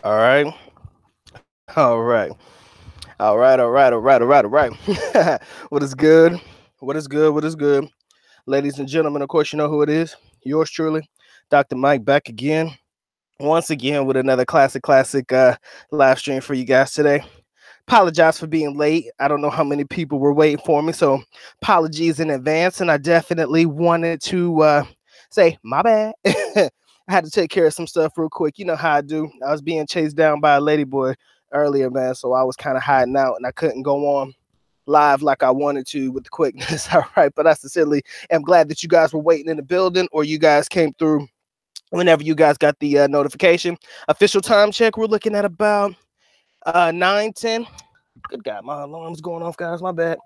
All right. All right. All right. All right. All right. All right. All right. What is good? What is good? What is good? Ladies and gentlemen, of course, you know who it is. Yours truly, Dr. Mike, back again. Once again with another classic live stream for you guys today. Apologize for being late. I don't know how many people were waiting for me, so apologies in advance. And I definitely wanted to say my bad. I had to take care of some stuff real quick. You know how I do. I was being chased down by a ladyboy earlier, man. So I was kind of hiding out, and I couldn't go on live like I wanted to with the quickness. All right, but I sincerely am glad that you guys were waiting in the building, or you guys came through whenever you guys got the notification. Official time check. We're looking at about 9:10. Good God, my alarm's going off, guys. My bad.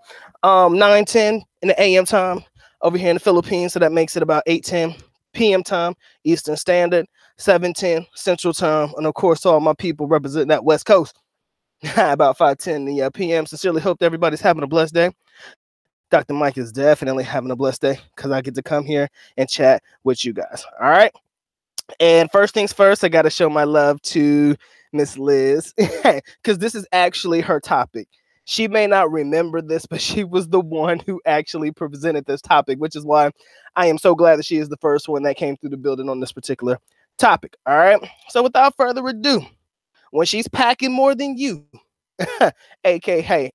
9:10 in the AM time over here in the Philippines. So that makes it about 8:10 PM time, Eastern Standard, 7:10 Central Time. And of course, all my people representing that West Coast. About 5:10 the PM. Sincerely hope that everybody's having a blessed day. Dr. Mike is definitely having a blessed day because I get to come here and chat with you guys. All right. And first things first, I got to show my love to Miss Liz because this is actually her topic. She may not remember this, but she was the one who actually presented this topic, which is why I am so glad that she is the first one that came through the building on this particular topic. All right. So without further ado, when she's packing more than you, aka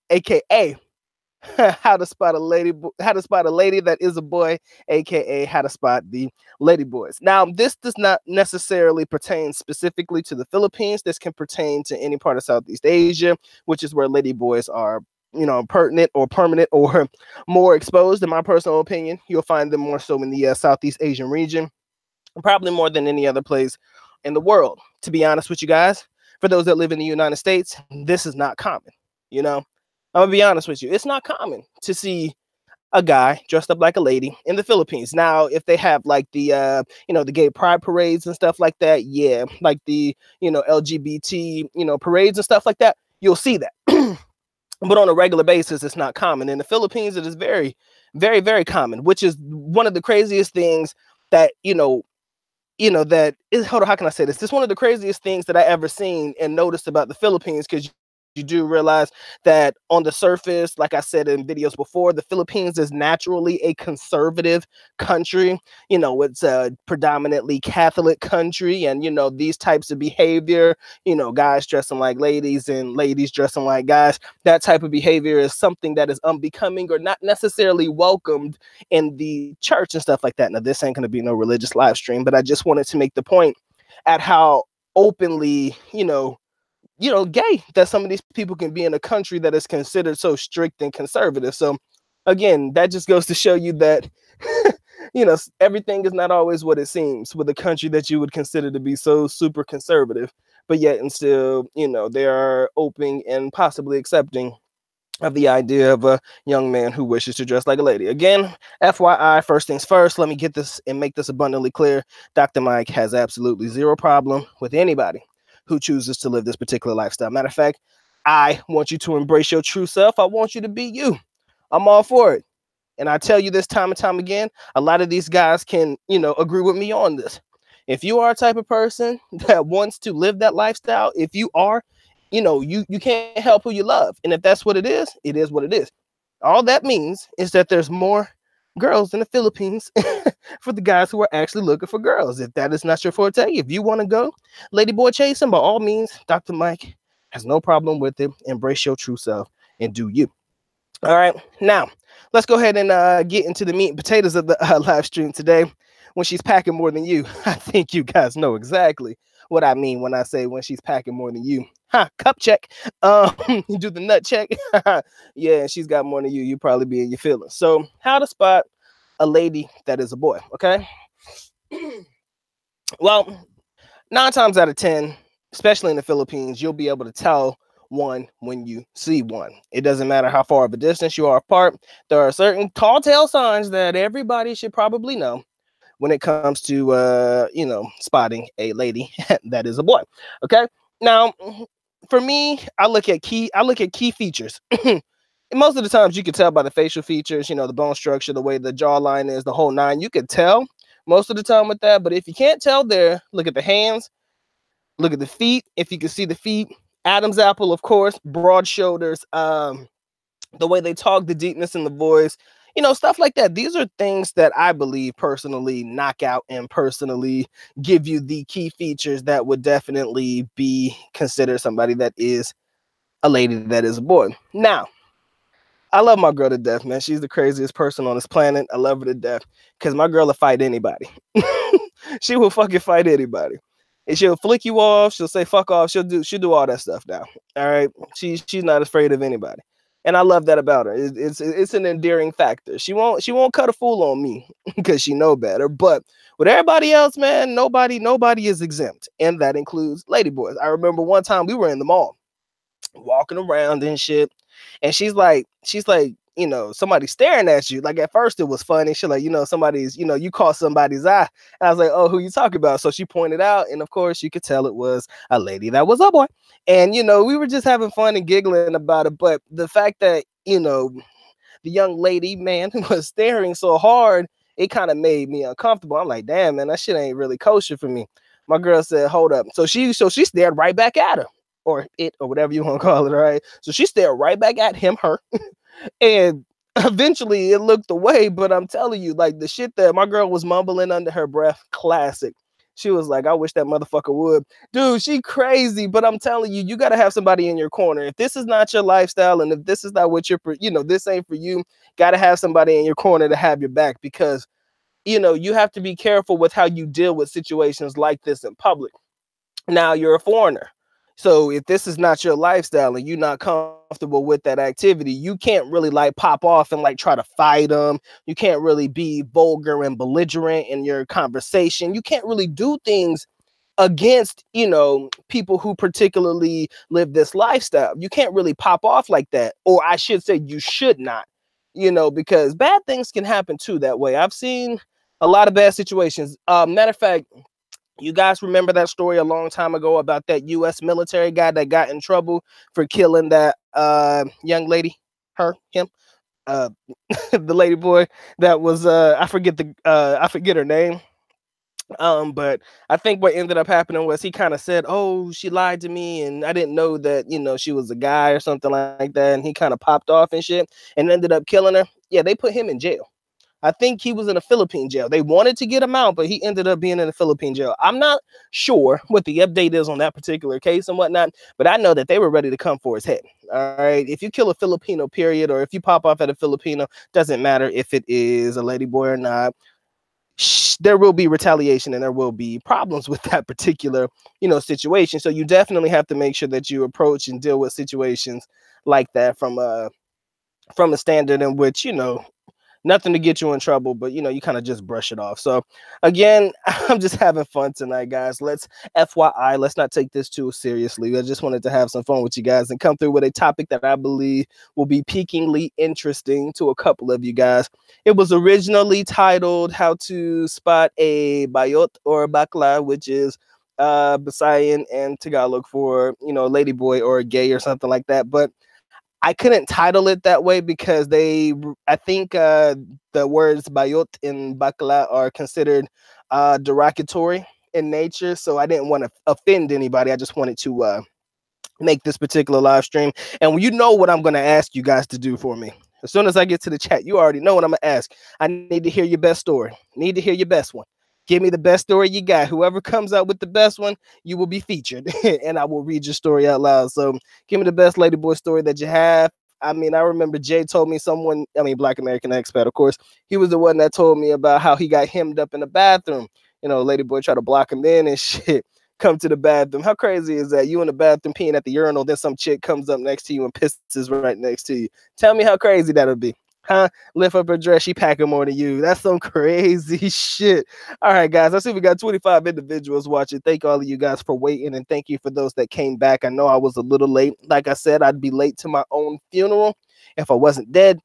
how to spot a lady, how to spot a lady that is a boy, aka how to spot the lady boys. Now, this does not necessarily pertain specifically to the Philippines. This can pertain to any part of Southeast Asia, which is where lady boys are, pertinent or permanent or more exposed. In my personal opinion, you'll find them more so in the Southeast Asian region, probably more than any other place in the world. To be honest with you guys, for those that live in the United States, this is not common. You know, I'm gonna be honest with you. It's not common to see a guy dressed up like a lady in the Philippines. Now, if they have like the the gay pride parades and stuff like that, yeah, like the LGBT parades and stuff like that, you'll see that. But on a regular basis, it's not common. In the Philippines, it is very, very, very common, which is one of the craziest things that that is, hold on, how can I say this? This is one of the craziest things that I ever seen and noticed about the Philippines, because you do realize that on the surface, like I said in videos before, the Philippines is naturally a conservative country. It's a predominantly Catholic country, and these types of behavior, guys dressing like ladies and ladies dressing like guys, that type of behavior is something that is unbecoming or not necessarily welcomed in the church and stuff like that. Now, this ain't going to be no religious live stream, but I just wanted to make the point at how openly, gay that some of these people can be in a country that is considered so strict and conservative. So again, that just goes to show you that everything is not always what it seems with a country that you would consider to be so super conservative, but yet and still, they are open and possibly accepting of the idea of a young man who wishes to dress like a lady. Again, FYI, first things first, let me get this and make this abundantly clear. Dr. Mike has absolutely zero problem with anybody who chooses to live this particular lifestyle. Matter of fact, I want you to embrace your true self. I want you to be you. I'm all for it. And I tell you this time and time again, a lot of these guys can, agree with me on this. If you are a type of person that wants to live that lifestyle, if you are, you can't help who you love. And if that's what it is what it is. All that means is that there's more girls in the Philippines for the guys who are actually looking for girls. If that is not your forte, if you want to go ladyboy chasing, by all means, Dr. Mike has no problem with it. Embrace your true self and do you. All right, now let's go ahead and get into the meat and potatoes of the live stream today. When she's packing more than you, I think you guys know exactly what I mean when I say when she's packing more than you. Cup check. You do the nut check. Yeah, she's got more than you. You probably be in your feelings. So, how to spot a lady that is a boy? Okay. Well, 9 times out of 10, especially in the Philippines, you'll be able to tell one when you see one. It doesn't matter how far of a distance you are apart. There are certain tall tale signs that everybody should probably know when it comes to spotting a lady that is a boy. Okay. Now, for me, I look at key features. And most of the times you can tell by the facial features, the bone structure, the way the jawline is, the whole nine. You could tell most of the time with that. But if you can't tell there, look at the hands, Look at the feet. If you can see the feet, Adam's apple, of course, broad shoulders, the way they talk, the deepness in the voice, stuff like that. These are things that I believe personally knock out and personally give you the key features that would definitely be considered somebody that is a lady that is a boy. Now, I love my girl to death, man. She's the craziest person on this planet. I love her to death because my girl will fight anybody. She will fucking fight anybody. And she'll flick you off. She'll say fuck off. She'll do all that stuff now. All right. She's not afraid of anybody. And I love that about her. It's an endearing factor. She won't cut a fool on me because she know better. But with everybody else, man, nobody is exempt. And that includes ladyboys. I remember one time we were in the mall walking around and shit. And she's like, somebody staring at you. Like at first it was funny. She's like, somebody's, you caught somebody's eye. And I was like, oh, who you talking about? So she pointed out, and of course you could tell it was a lady that was a boy. And we were just having fun and giggling about it. But the fact that, the young lady, man, was staring so hard, it kind of made me uncomfortable. I'm like, damn, man, that shit ain't really kosher for me. My girl said, hold up. So she stared right back at her, or it, or whatever you want to call it, all right? So she stared right back at him, her, and eventually it looked away. But I'm telling you, like the shit that my girl was mumbling under her breath, classic. She was like, I wish that motherfucker would. Dude, she crazy. But I'm telling you, you got to have somebody in your corner. If this is not your lifestyle, and if this is not what this ain't for you, got to have somebody in your corner to have your back, because, you have to be careful with how you deal with situations like this in public. Now, you're a foreigner. So if this is not your lifestyle and you're not comfortable with that activity, you can't really like pop off and like try to fight them. You can't really be vulgar and belligerent in your conversation. You can't really do things against, people who particularly live this lifestyle. You can't really pop off like that. Or I should say you should not, because bad things can happen too that way. I've seen a lot of bad situations. Matter of fact, you guys remember that story a long time ago about that U.S. military guy that got in trouble for killing that young lady, him, uh, the lady boy that was I forget her name. But I think what ended up happening was he kind of said, "Oh, she lied to me, and I didn't know that she was a guy or something like that." And he kind of popped off and shit, and ended up killing her. Yeah, they put him in jail. I think he was in a Philippine jail. They wanted to get him out, but he ended up being in a Philippine jail. I'm not sure what the update is on that particular case and whatnot, but I know that they were ready to come for his head. All right. If you kill a Filipino, period, or if you pop off at a Filipino, doesn't matter if it is a lady boy or not. There will be retaliation and there will be problems with that particular, situation. So you definitely have to make sure that you approach and deal with situations like that from a standard in which, nothing to get you in trouble, but you kind of just brush it off. So again, I'm just having fun tonight, guys. Let's let's not take this too seriously. I just wanted to have some fun with you guys and come through with a topic that I believe will be piquingly interesting to a couple of you guys. It was originally titled How to Spot a Bayot or a Bakla, which is Bisayan and Tagalog for, a ladyboy or a gay or something like that. But I couldn't title it that way because I think the words bayot and bakla are considered derogatory in nature. So I didn't want to offend anybody. I just wanted to make this particular live stream. And you know what I'm going to ask you guys to do for me. As soon as I get to the chat, you already know what I'm going to ask. I need to hear your best story. Need to hear your best one. Give me the best story you got. Whoever comes out with the best one, you will be featured. And I will read your story out loud. So give me the best ladyboy story that you have. I mean, I remember Jay told me Black American expat, of course. He was the one that told me about how he got hemmed up in the bathroom. Ladyboy tried to block him in and shit. Come to the bathroom. How crazy is that? You in the bathroom peeing at the urinal, then some chick comes up next to you and pisses right next to you. Tell me how crazy that would be. Huh? Lift up her dress, she packing more than you. That's some crazy shit. All right, guys. I see we got 25 individuals watching. Thank all of you guys for waiting, and thank you for those that came back. I know I was a little late. Like I said, I'd be late to my own funeral if I wasn't dead.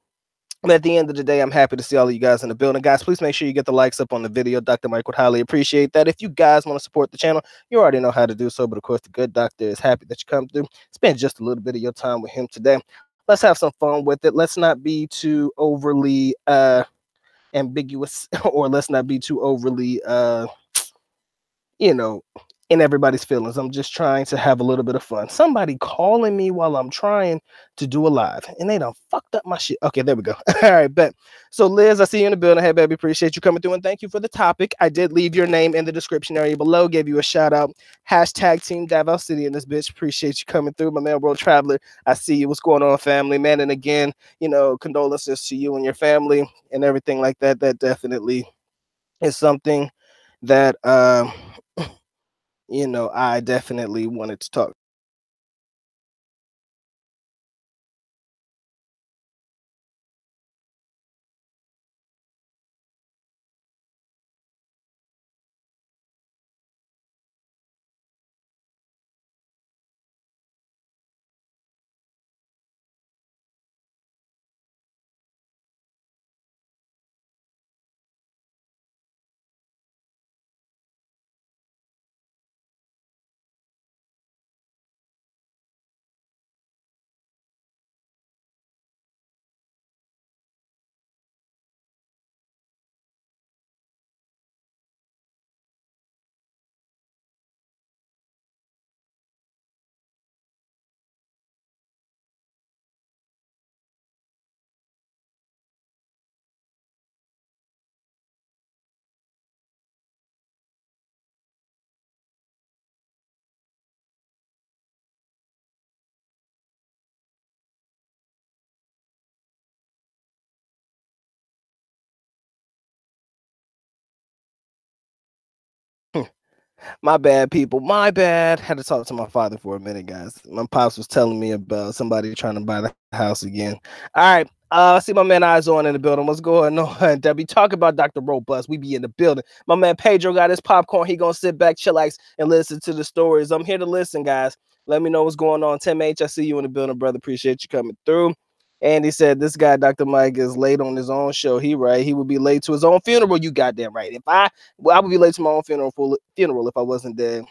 But at the end of the day, I'm happy to see all of you guys in the building. Guys, please make sure you get the likes up on the video. Dr. Mike would highly appreciate that. If you guys want to support the channel, you already know how to do so. But of course, the good doctor is happy that you come through. Spend just a little bit of your time with him today. Let's have some fun with it. Let's not be too overly ambiguous, or let's not be too overly, in everybody's feelings. I'm just trying to have a little bit of fun. Somebody calling me while I'm trying to do a live, and they done fucked up my shit. Okay, there we go. All right, bet. So, Liz, I see you in the building. Hey, baby, appreciate you coming through, and thank you for the topic. I did leave your name in the description area below. Gave you a shout out. Hashtag Team Davao City in this bitch. Appreciate you coming through, my man, World Traveler. I see you. What's going on, family, man? And again, condolences to you and your family and everything like that. That definitely is something that I definitely wanted to talk. My bad, people. My bad. Had to talk to my father for a minute, guys. My pops was telling me about somebody trying to buy the house again. All right. I see my man Eyes on in the building. What's going on? Debbie, talk about Dr. Robust. We be in the building. My man Pedro got his popcorn. He gonna sit back, chillax, and listen to the stories. I'm here to listen, guys. Let me know what's going on. Tim H, I see you in the building, brother. Appreciate you coming through. And he said, this guy, Dr. Mike, is late on his own show. He right. He would be late to his own funeral. You goddamn right. I would be late to my own funeral if I wasn't dead.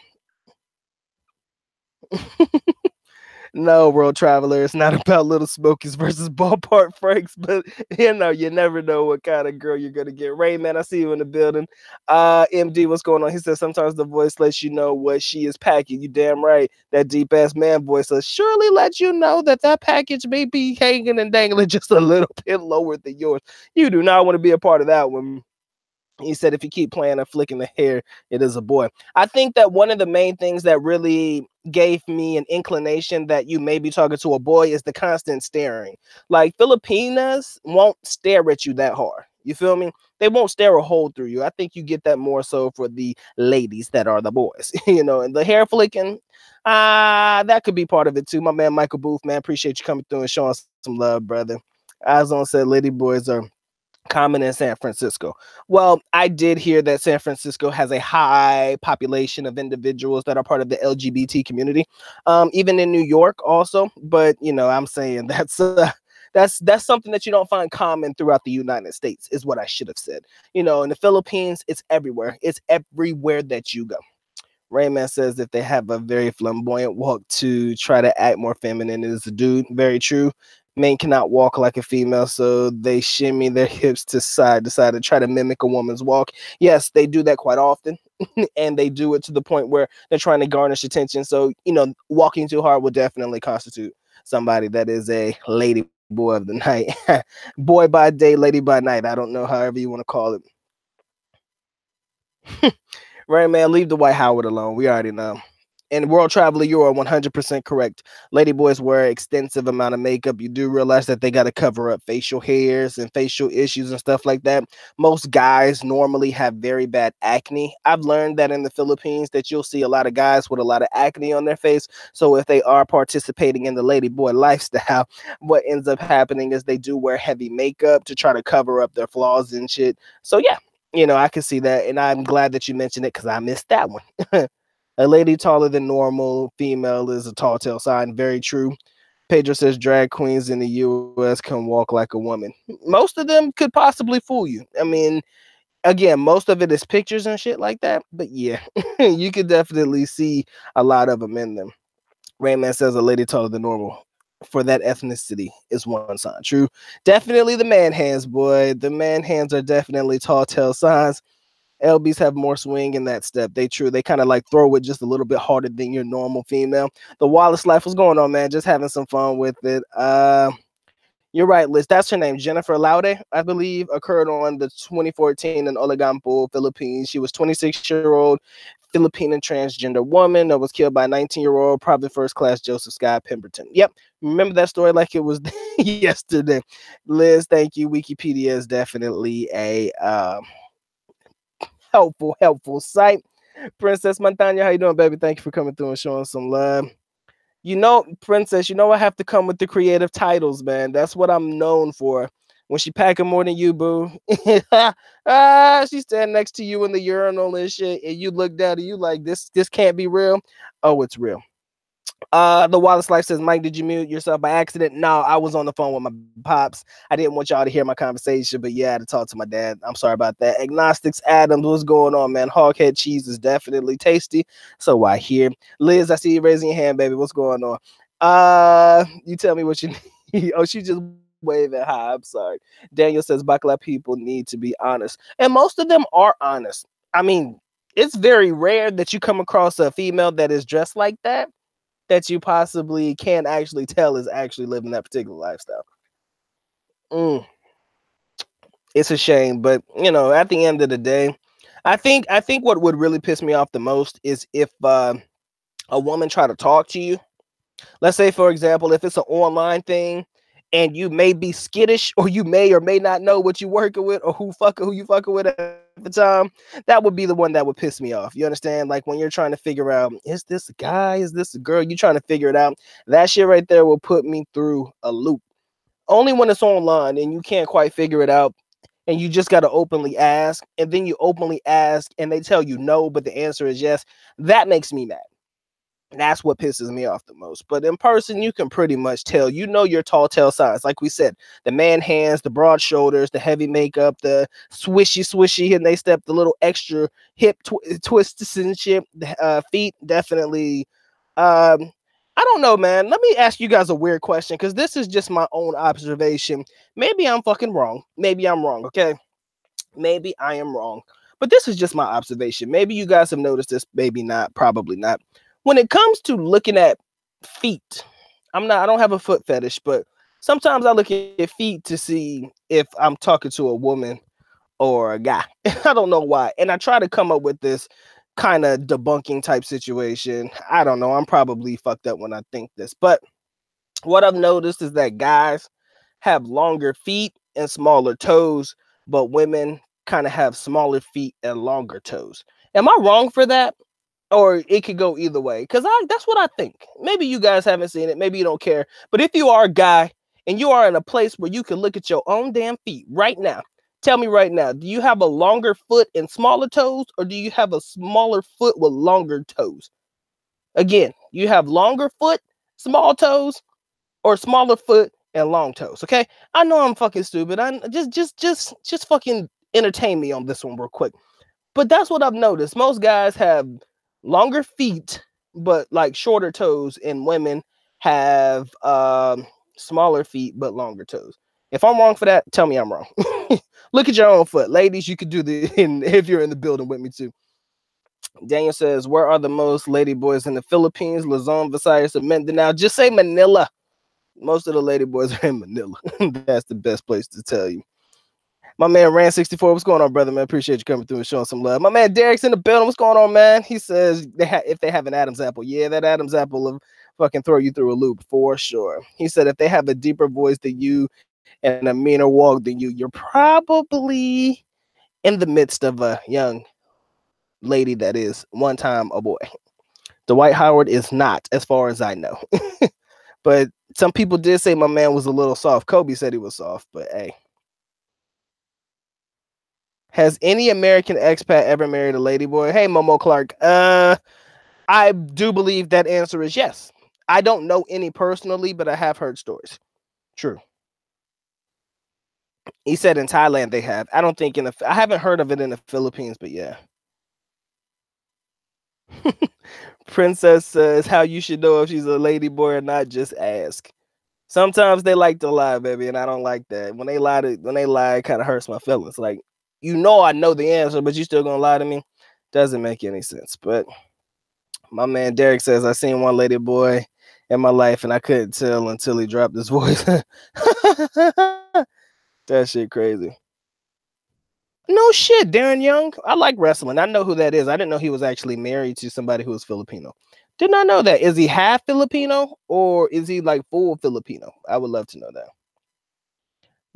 No, world traveler. It's not about little smokies versus ballpark Franks, but you never know what kind of girl you're gonna get. Rain man, I see you in the building. MD, what's going on? He says sometimes the voice lets you know what she is packing. You damn right. That deep ass man voice will surely let you know that that package may be hanging and dangling just a little bit lower than yours. You do not want to be a part of that one. He said, if you keep playing and flicking the hair, it is a boy. I think that one of the main things that really gave me an inclination that you may be talking to a boy is the constant staring. Like Filipinas won't stare at you that hard. You feel me? They won't stare a hole through you. I think you get that more so for the ladies that are the boys, and the hair flicking. That could be part of it too. My man Michael Booth, man, appreciate you coming through and showing some love, brother. Azon said, lady boys are common in San Francisco. Well, I did hear that San Francisco has a high population of individuals that are part of the LGBT community, even in New York also. But I'm saying that's something that you don't find common throughout the United States, is what I should have said. In the Philippines, it's everywhere. It's everywhere that you go. Rayman says if they have a very flamboyant walk to try to act more feminine as a dude. Very true. Men cannot walk like a female, so they shimmy their hips to side to try to mimic a woman's walk. Yes, they do that quite often, and they do it to the point where they're trying to garnish attention. So, walking too hard will definitely constitute somebody that is a lady boy of the night. Boy by day, lady by night. I don't know, however you want to call it. Right, man, leave the White Howard alone. We already know. And world traveler, you are 100% correct. Ladyboys wear extensive amount of makeup. You do realize that they got to cover up facial hairs and facial issues and stuff like that. Most guys normally have very bad acne. I've learned that in the Philippines that you'll see a lot of guys with a lot of acne on their face. So if they are participating in the ladyboy lifestyle, what ends up happening is they do wear heavy makeup to try to cover up their flaws and shit. So yeah, I can see that, and I'm glad that you mentioned it because I missed that one. A lady taller than normal female is a tall tale sign. Very true. Pedro says drag queens in the US can walk like a woman. Most of them could possibly fool you. I mean, again, most of it is pictures and shit like that. But yeah, you could definitely see a lot of them in them. Rayman says a lady taller than normal for that ethnicity is one sign. True. Definitely the man hands, boy. The man hands are definitely tall tale signs. LBs have more swing in that step. They true. They kind of like throw it just a little bit harder than your normal female. The Wallace life was going on, man. Just having some fun with it. You're right, Liz. That's her name. Jennifer Laude, I believe, occurred on the 2014 in Olongapo, Philippines. She was 26-year-old Filipino transgender woman that was killed by 19-year-old, probably first class Joseph Scott Pemberton. Yep. Remember that story like it was yesterday. Liz, thank you. Wikipedia is definitely a helpful site. Princess Montana, how you doing, baby? Thank you for coming through and showing some love. You know, Princess, you know I have to come with the creative titles, man. That's what I'm known for. When she packing more than you, boo. She's standing next to you in the urinal and shit, and you look down and you like, this can't be real. Oh, it's real. The Wallace Life says, Mike, did you mute yourself by accident? No, I was on the phone with my pops. I didn't want y'all to hear my conversation, but yeah, I had to talk to my dad. I'm sorry about that. Agnostics Adams, what's going on, man? Hoghead cheese is definitely tasty. So I hear. Liz, I see you raising your hand, baby. What's going on? You tell me what you need. Oh, she just waving hi. I'm sorry. Daniel says, Bakla people need to be honest. And most of them are honest. I mean, it's very rare that you come across a female that is dressed like that you possibly can't actually tell is actually living that particular lifestyle. It's a shame, but you know, at the end of the day, I think what would really piss me off the most is if a woman try to talk to you. Let's say, for example, if it's an online thing and you may be skittish or you may or may not know what you're working with or who you fucking with at the time, that would be the one that would piss me off. You understand? Like when you're trying to figure out, is this a guy? Is this a girl? You're trying to figure it out. That shit right there will put me through a loop. Only when it's online and you can't quite figure it out and you just got to openly ask, and then you openly ask and they tell you no, but the answer is yes. That makes me mad. That's what pisses me off the most. But in person, you can pretty much tell, you know, your tall tale signs. Like we said, the man hands, the broad shoulders, the heavy makeup, the swishy, and they step, the little extra hip twists and shit. Feet, definitely. I don't know, man. Let me ask you guys a weird question, because this is just my own observation. Maybe I'm fucking wrong. Maybe I'm wrong, okay? Maybe I am wrong. But this is just my observation. Maybe you guys have noticed this, maybe not, probably not. When it comes to looking at feet, I don't have a foot fetish, but sometimes I look at feet to see if I'm talking to a woman or a guy. I don't know why. And I try to come up with this kind of debunking type situation. I don't know. I'm probably fucked up when I think this. But what I've noticed is that guys have longer feet and smaller toes, but women kind of have smaller feet and longer toes. Am I wrong for that? Or it could go either way, because that's what I think. Maybe you guys haven't seen it, maybe you don't care, but if you are a guy and you are in a place where you can look at your own damn feet right now, tell me right now, do you have a longer foot and smaller toes, or do you have a smaller foot with longer toes? Again, you have longer foot, small toes, or smaller foot and long toes. Okay, I know I'm fucking stupid. I just fucking entertain me on this one real quick. But that's what I've noticed. Most guys have longer feet, but like shorter toes, and women have smaller feet but longer toes. If I'm wrong for that, tell me I'm wrong. Look at your own foot. Ladies, you could do the if you're in the building with me too. Daniel says, where are the most lady boys in the Philippines? Luzon, Visayas, or Mindanao? Just say Manila. Most of the lady boys are in Manila. That's the best place to tell you. My man Ran64, what's going on, brother, man? Appreciate you coming through and showing some love. My man Derek's in the building. What's going on, man? He says if they have an Adam's apple. Yeah, that Adam's apple will fucking throw you through a loop for sure. He said if they have a deeper voice than you and a meaner walk than you, you're probably in the midst of a young lady that is one time a boy. Dwight Howard is not, as far as I know. But some people did say my man was a little soft. Kobe said he was soft, but hey. Has any American expat ever married a ladyboy? Hey, Momo Clark. I do believe that answer is yes. I don't know any personally, but I have heard stories. True. He said in Thailand they have. I don't think I haven't heard of it in the Philippines, but yeah. Princess says how you should know if she's a ladyboy or not. Just ask. Sometimes they like to lie, baby, and I don't like that. When they lie, it kind of hurts my feelings. Like, you know I know the answer, but you still gonna lie to me. Doesn't make any sense. But my man Derek says I seen one lady boy in my life and I couldn't tell until he dropped his voice. That shit crazy. No shit, Darren Young. I like wrestling. I know who that is. I didn't know he was actually married to somebody who was Filipino. Did not know that. Is he half Filipino or is he like full Filipino? I would love to know that.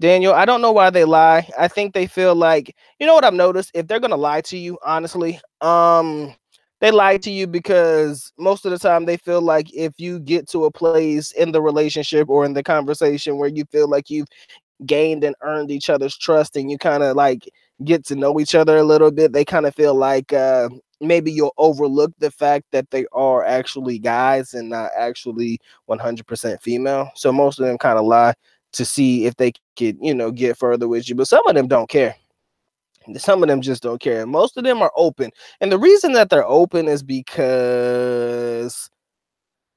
Daniel, I don't know why they lie. I think they feel like, you know what I've noticed? If they're gonna lie to you, honestly, they lie to you because most of the time they feel like if you get to a place in the relationship or in the conversation where you feel like you've gained and earned each other's trust and you kind of like get to know each other a little bit, they kind of feel like maybe you'll overlook the fact that they are actually guys and not actually 100% female. So most of them kind of lie to see if they could, get further with you. But some of them don't care. Some of them just don't care. Most of them are open. And the reason that they're open is because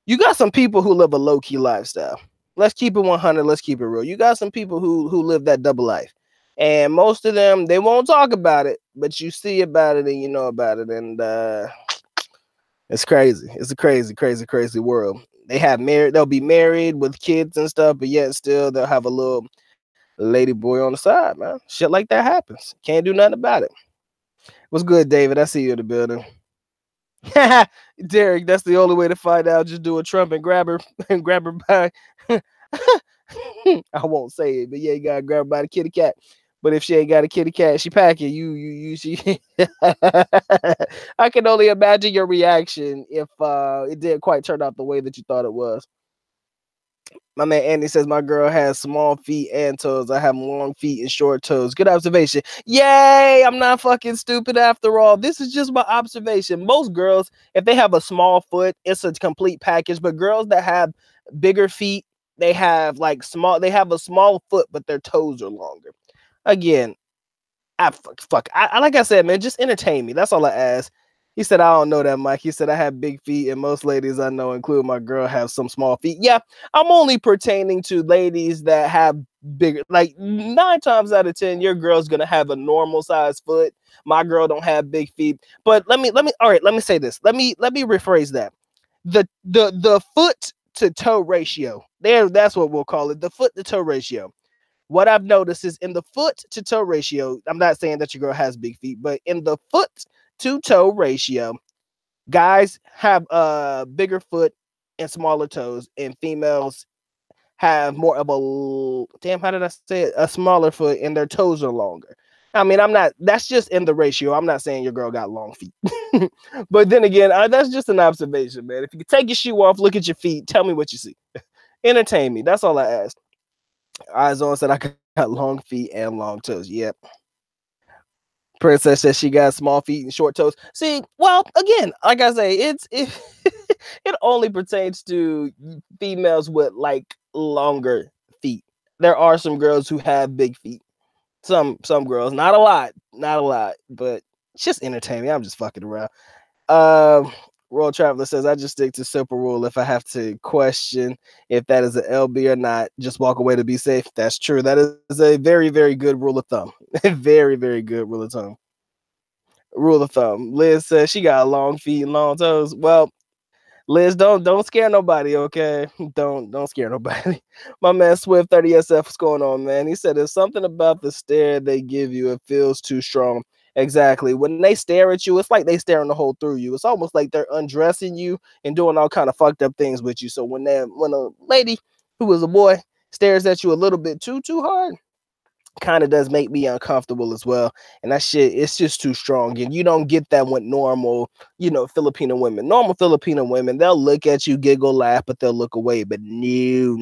you got some people who live a low-key lifestyle. Let's keep it 100. Let's keep it real. You got some people who live that double life. And most of them, they won't talk about it, but you see about it and you know about it. And it's crazy. It's a crazy, crazy, crazy world. They'll be married with kids and stuff, but yet still they'll have a little lady boy on the side, man. Shit like that happens. Can't do nothing about it. What's good, David? I see you in the building. Derek, that's the only way to find out. Just do a Trump and grab her and grab her by. I won't say it, but yeah, you gotta grab her by the kitty cat. But if she ain't got a kitty cat, she packing you. She. I can only imagine your reaction if it didn't quite turn out the way that you thought it was. My man Andy says my girl has small feet and toes. I have long feet and short toes. Good observation. Yay! I'm not fucking stupid after all. This is just my observation. Most girls, if they have a small foot, it's a complete package. But girls that have bigger feet, they have a small foot, but their toes are longer. Again, like I said, man, just entertain me. That's all I ask. He said, I don't know that, Mike. He said, I have big feet, and most ladies I know, including my girl, have some small feet. Yeah, I'm only pertaining to ladies that have bigger, like 9 times out of 10, your girl's gonna have a normal size foot. My girl don't have big feet. But all right, let me say this. Let me rephrase that. The foot to toe ratio. That's what we'll call it. The foot to toe ratio. What I've noticed is in the foot to toe ratio, I'm not saying that your girl has big feet, but in the foot to toe ratio, guys have a bigger foot and smaller toes, and females have more of how did I say it? A smaller foot and their toes are longer. I mean, that's just in the ratio. I'm not saying your girl got long feet. But then again, that's just an observation, man. If you can take your shoe off, look at your feet, tell me what you see. Entertain me. That's all I ask. Eyes on said I got long feet and long toes. Yep. Princess says she got small feet and short toes. See, well, again, like I say, it only pertains to females with like longer feet. There are some girls who have big feet. Some girls, not a lot, but it's just entertaining. I'm just fucking around. Royal Traveler says, I just stick to simple rule. If I have to question if that is an LB or not, just walk away to be safe. That's true. That is a very, very good rule of thumb. Very, very good rule of thumb. Rule of thumb. Liz says she got long feet and long toes. Well, Liz, don't scare nobody, okay? Don't scare nobody. My man Swift 30SF, what's going on, man? He said there's something about the stare they give you. It feels too strong. Exactly. When they stare at you, it's like they staring the hole through you. It's almost like they're undressing you and doing all kind of fucked up things with you. So when a lady who is a boy stares at you a little bit too hard, kind of does make me uncomfortable as well. And that shit, it's just too strong. And you don't get that with normal, Filipino women. Normal Filipino women, they'll look at you, giggle, laugh, but they'll look away. But no,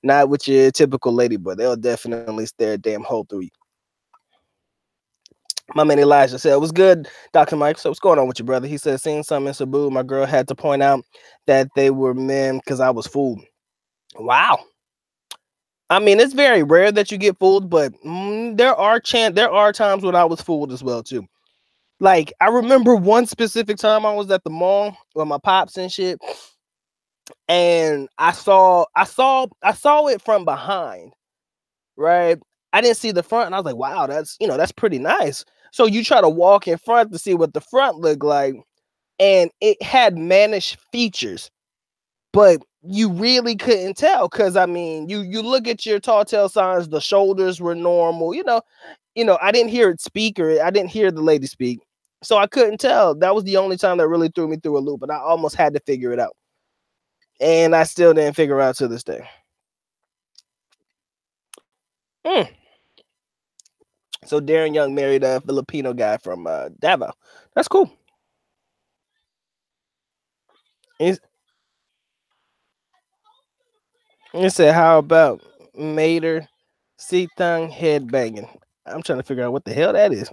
not with your typical lady, but they'll definitely stare a damn hole through you. My man Elijah said, "It was good, Dr. Mike. So what's going on with your brother?" He said, "Seeing some in Cebu, my girl had to point out that they were men because I was fooled." Wow. I mean, it's very rare that you get fooled, but there are times when I was fooled as well too. Like I remember one specific time I was at the mall with my pops and shit, and I saw it from behind, right? I didn't see the front, and I was like, wow, that's pretty nice. So you try to walk in front to see what the front looked like, and it had mannish features, but you really couldn't tell because I mean, you look at your tall tale signs, the shoulders were normal, I didn't hear it speak or I didn't hear the lady speak. So I couldn't tell. That was the only time that really threw me through a loop, and I almost had to figure it out. And I still didn't figure it out to this day. Mm. So Darren Young married a Filipino guy from Davao. That's cool. He said, "How about Mater Sitang head banging?" I'm trying to figure out what the hell that is.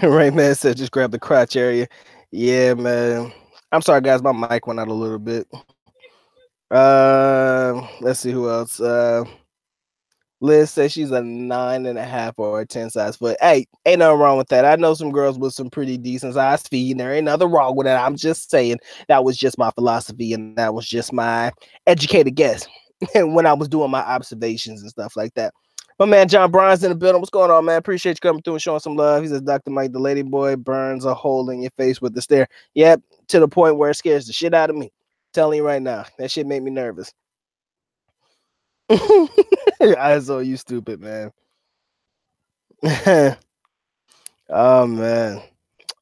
Right, man said just grab the crotch area. Yeah, man. I'm sorry, guys. My mic went out a little bit. Let's see who else. Liz says she's a 9.5 or a 10 size foot. Hey, ain't nothing wrong with that. I know some girls with some pretty decent sized feet, and there ain't nothing wrong with that. I'm just saying that was just my philosophy, and that was just my educated guess when I was doing my observations and stuff like that. My man John Bryan's in the building. What's going on, man? Appreciate you coming through and showing some love. He says, Dr. Mike, the lady boy burns a hole in your face with the stare. Yep, to the point where it scares the shit out of me. Telling you right now, that shit made me nervous. I saw you stupid, man. Oh man,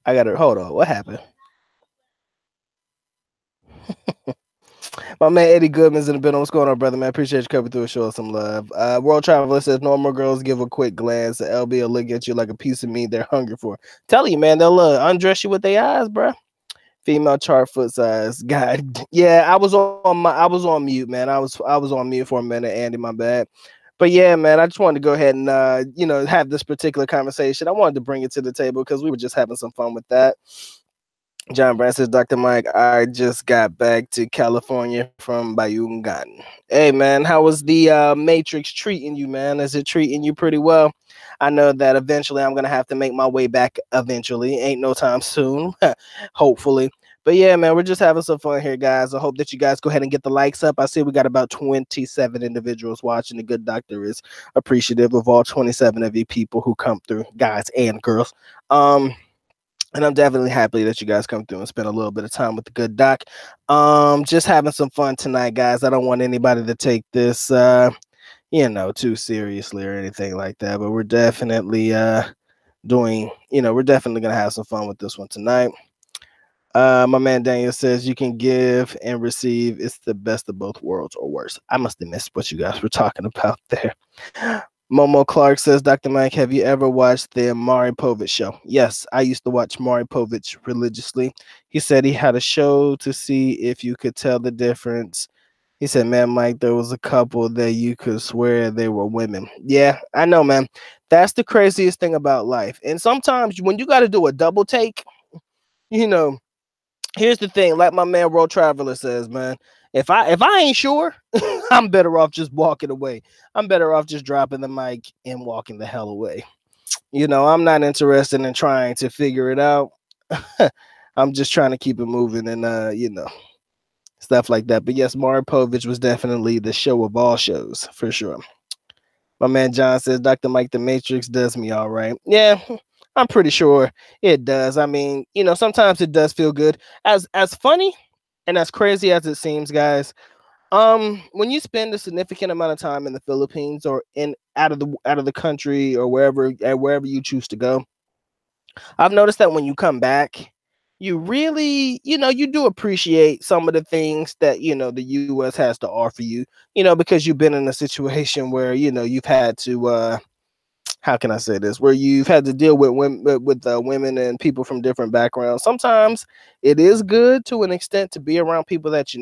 I gotta hold on. What happened? My man Eddie Goodman's in the building. What's going on, brother? Man, appreciate you coming through and showing some love. World Traveler says normal girls give a quick glance. The LB will look at you like a piece of meat they're hungry for. Tell you, man, they'll undress you with their eyes, bro. Female chart foot size. God, yeah, I was on mute, man. I was on mute for a minute, Andy. My bad. But yeah, man, I just wanted to go ahead and have this particular conversation. I wanted to bring it to the table because we were just having some fun with that. John Brand says, Dr. Mike, I just got back to California from Bayungan. Hey, man, how was the Matrix treating you, man? Is it treating you pretty well? I know that eventually I'm going to have to make my way back eventually. Ain't no time soon, hopefully. But yeah, man, we're just having some fun here, guys. I hope that you guys go ahead and get the likes up. I see we got about 27 individuals watching. The good doctor is appreciative of all 27 of you people who come through, guys and girls. And I'm definitely happy that you guys come through and spend a little bit of time with the good doc. Just having some fun tonight, guys. I don't want anybody to take this too seriously or anything like that. But we're definitely we're definitely gonna have some fun with this one tonight. My man Daniel says you can give and receive. It's the best of both worlds or worse. I must have missed what you guys were talking about there. Momo Clark says, Dr. Mike, have you ever watched the Maury Povich show? Yes, I used to watch Maury Povich religiously. He said he had a show to see if you could tell the difference. He said, man, Mike, there was a couple that you could swear they were women. Yeah, I know, man. That's the craziest thing about life. And sometimes when you got to do a double take, you know, here's the thing, like my man World Traveler says, man, if I ain't sure, I'm better off just walking away. I'm better off just dropping the mic and walking the hell away. I'm not interested in trying to figure it out. I'm just trying to keep it moving and stuff like that. But yes, Maury Povich was definitely the show of all shows for sure. My man John says, Dr. Mike, the Matrix does me all right. Yeah, I'm pretty sure it does. I mean, sometimes it does feel good. As funny and as crazy as it seems, guys, when you spend a significant amount of time in the Philippines or in out of the country or wherever you choose to go, I've noticed that when you come back, you really, you do appreciate some of the things that, the US has to offer you, because you've been in a situation where, you've had to how can I say this? Where you've had to deal with women, women and people from different backgrounds. Sometimes it is good to an extent to be around people that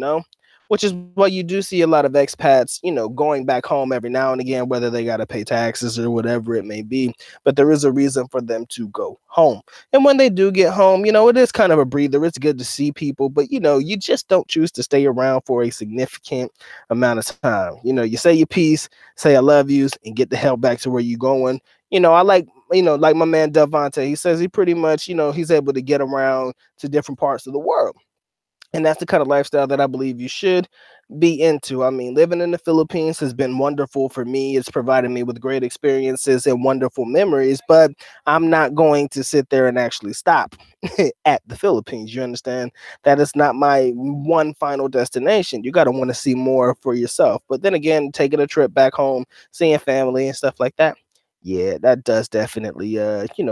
which is why you do see a lot of expats, going back home every now and again, whether they got to pay taxes or whatever it may be. But there is a reason for them to go home. And when they do get home, it is kind of a breather. It's good to see people, but you just don't choose to stay around for a significant amount of time. You say your piece, say I love yous, and get the hell back to where you going. I like my man Devontae. He says he pretty much, he's able to get around to different parts of the world. And that's the kind of lifestyle that I believe you should be into. I mean, living in the Philippines has been wonderful for me. It's provided me with great experiences and wonderful memories, but I'm not going to sit there and actually stop at the Philippines. You understand? That is not my one final destination. You got to want to see more for yourself. But then again, taking a trip back home, seeing family and stuff like that, yeah, that does definitely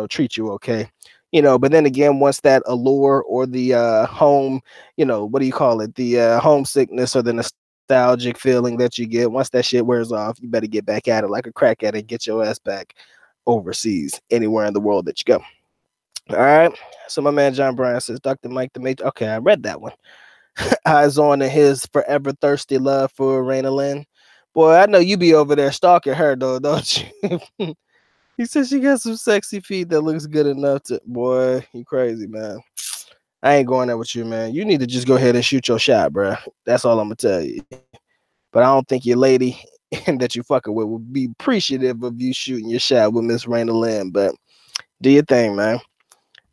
treat you okay. But then again, once that allure or the home, what do you call it? The homesickness or the nostalgic feeling that you get, once that shit wears off, you better get back at it like a crack at it, get your ass back overseas, anywhere in the world that you go. All right. So my man John Bryan says, Dr. Mike the Major. Okay, I read that one. Eyes on to his forever thirsty love for Raina Lynn. Boy, I know you be over there stalking her though, don't you? He says she got some sexy feet that looks good enough to. Boy, you crazy, man. I ain't going there with you, man. You need to just go ahead and shoot your shot, bro. That's all I'm gonna tell you. But I don't think your lady that you fucking with will be appreciative of you shooting your shot with Miss Raina Lynn. But do your thing, man.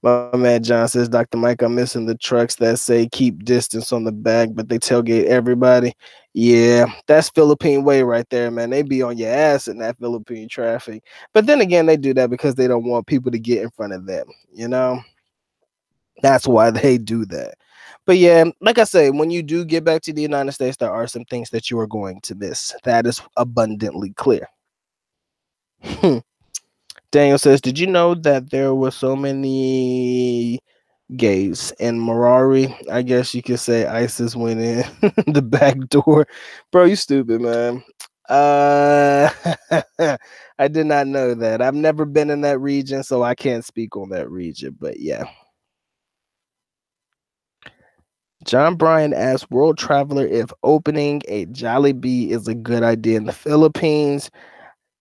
My man John says, Dr. Mike, I'm missing the trucks that say keep distance on the back, but they tailgate everybody. Yeah, that's Philippine way right there, man. They be on your ass in that Philippine traffic. But then again, they do that because they don't want people to get in front of them. That's why they do that. But yeah, like I say, when you do get back to the United States, there are some things that you are going to miss. That is abundantly clear. Daniel says, did you know that there were so many gays in Marari? I guess you could say ISIS went in the back door. Bro, you stupid, man. Uh, I did not know that. I've never been in that region, so I can't speak on that region. But yeah. John Bryan asked World Traveler if opening a Jollibee is a good idea in the Philippines.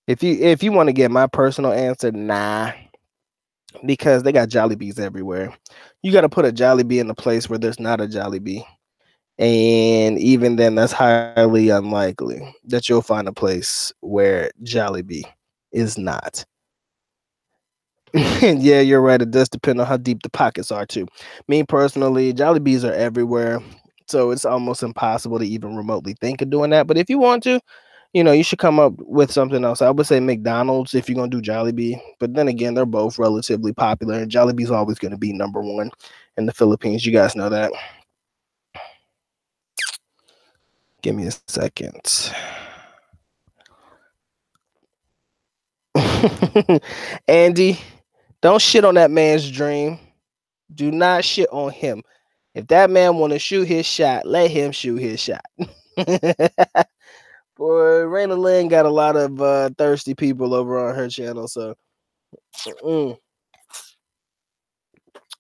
If you want to get my personal answer, nah, because they got Jollibees everywhere. You got to put a Jollibee in a place where there's not a Jollibee. And even then, that's highly unlikely that you'll find a place where Jollibee is not. Yeah, you're right. It does depend on how deep the pockets are, too. Me personally, Jollibees are everywhere. So it's almost impossible to even remotely think of doing that. But if you want to, you should come up with something else. I would say McDonald's if you're going to do Jollibee. But then again, they're both relatively popular. And Jollibee's always going to be number one in the Philippines. You guys know that. Give me a second. Andy, don't shit on that man's dream. Do not shit on him. If that man want to shoot his shot, let him shoot his shot. Boy, Raina Lynn got a lot of thirsty people over on her channel, so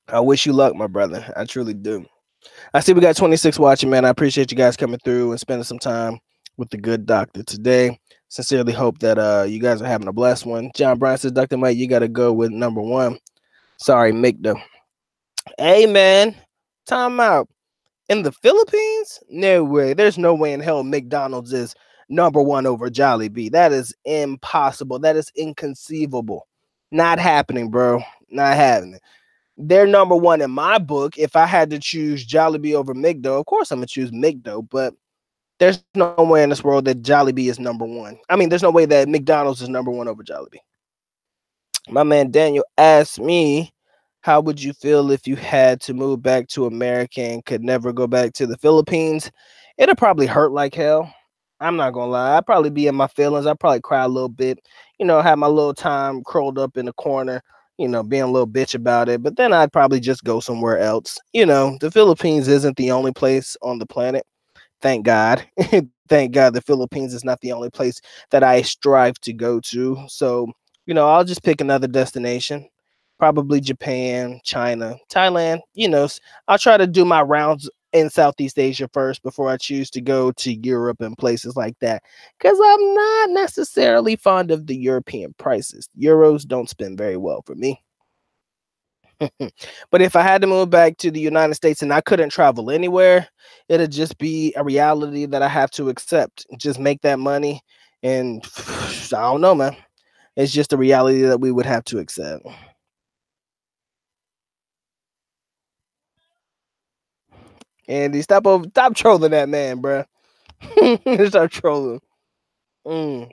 I wish you luck, my brother. I truly do. I see we got 26 watching, man. I appreciate you guys coming through and spending some time with the good doctor today. Sincerely hope that you guys are having a blessed one. John Bryan says, Dr. Mike, you got to go with number one. Sorry, Mick, though. Hey, man, time out. In the Philippines? No way. There's no way in hell McDonald's is number one over Jollibee. That is impossible. That is inconceivable. Not happening, bro. Not happening. They're number one in my book. If I had to choose Jollibee over McDo, of course I'm going to choose McDo, but there's no way in this world that Jollibee is number one. I mean, there's no way that McDonald's is number one over Jollibee. My man Daniel asked me, how would you feel if you had to move back to America and could never go back to the Philippines? It'll probably hurt like hell. I'm not gonna lie. I'd probably be in my feelings. I'd probably cry a little bit, have my little time curled up in the corner, being a little bitch about it. But then I'd probably just go somewhere else. The Philippines isn't the only place on the planet. Thank God. Thank God the Philippines is not the only place that I strive to go to. So, I'll just pick another destination, probably Japan, China, Thailand. I'll try to do my rounds in Southeast Asia first before I choose to go to Europe and places like that. Because I'm not necessarily fond of the European prices. Euros don't spend very well for me. But if I had to move back to the United States and I couldn't travel anywhere, it'd just be a reality that I have to accept. Just make that money. And I don't know, man. It's just a reality that we would have to accept. Andy, stop trolling that man, bro. Stop trolling. Mm.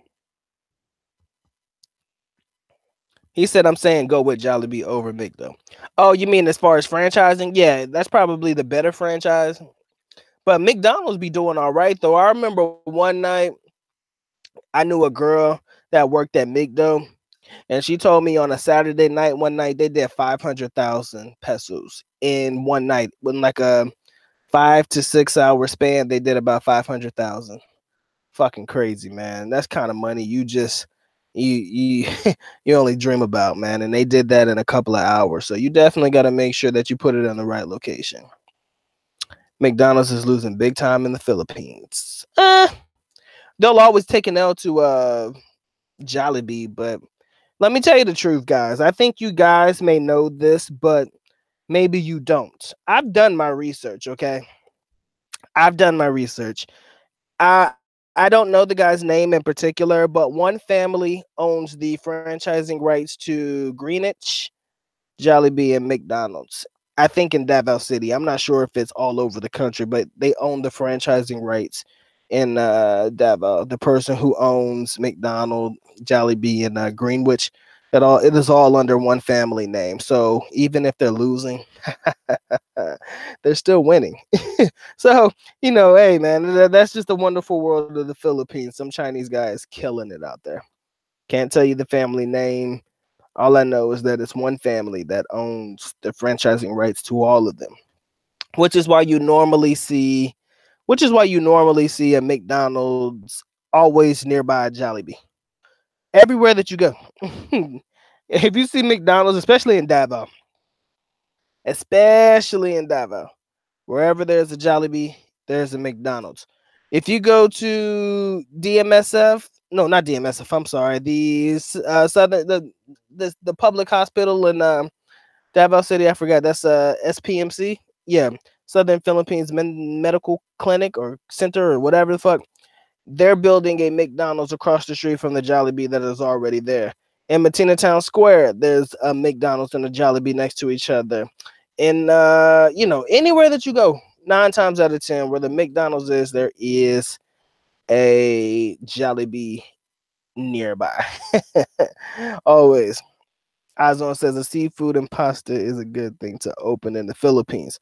He said I'm saying go with Jollibee over McDo. Oh, you mean as far as franchising? Yeah, that's probably the better franchise. But McDonald's be doing all right though. I remember one night I knew a girl that worked at McDo, and she told me on a Saturday night, one night they did 500,000 pesos in one night, with like a 5 to 6 hour span. They did about 500,000. Fucking crazy, man. That's kind of money you you only dream about, man. And they did that in a couple of hours. So you definitely got to make sure that you put it in the right location. McDonald's is losing big time in the Philippines. They'll always take an L to Jollibee, but let me tell you the truth, guys. I think you guys may know this, but maybe you don't. I've done my research, okay? I've done my research. I I don't know the guy's name in particular, but one family owns the franchising rights to Greenwich, Jollibee, and McDonald's. I think in Davao City. I'm not sure if it's all over the country, but they own the franchising rights in Davao. The person who owns McDonald, Jollibee, and Greenwich, it is all under one family name. So even if they're losing, they're still winning. So hey man, that's just the wonderful world of the Philippines. Some Chinese guy is killing it out there. Can't tell you the family name. All I know is that it's one family that owns the franchising rights to all of them, which is why you normally see, a McDonald's always nearby a Jollibee. Everywhere that you go, if you see McDonald's, especially in Davao, wherever there's a Jollibee, there's a McDonald's. If you go to DMSF, no, not DMSF. I'm sorry, the southern the public hospital in Davao City. I forgot. That's SPMC. Yeah, Southern Philippines Medical Clinic or Center or whatever the fuck. They're building a McDonald's across the street from the Jollibee that is already there. In Matina Town Square, there's a McDonald's and a Jollibee next to each other. In anywhere that you go, 9 times out of 10, where the McDonald's is, there is a Jollibee nearby. Always. Azon says a seafood and pasta is a good thing to open in the Philippines.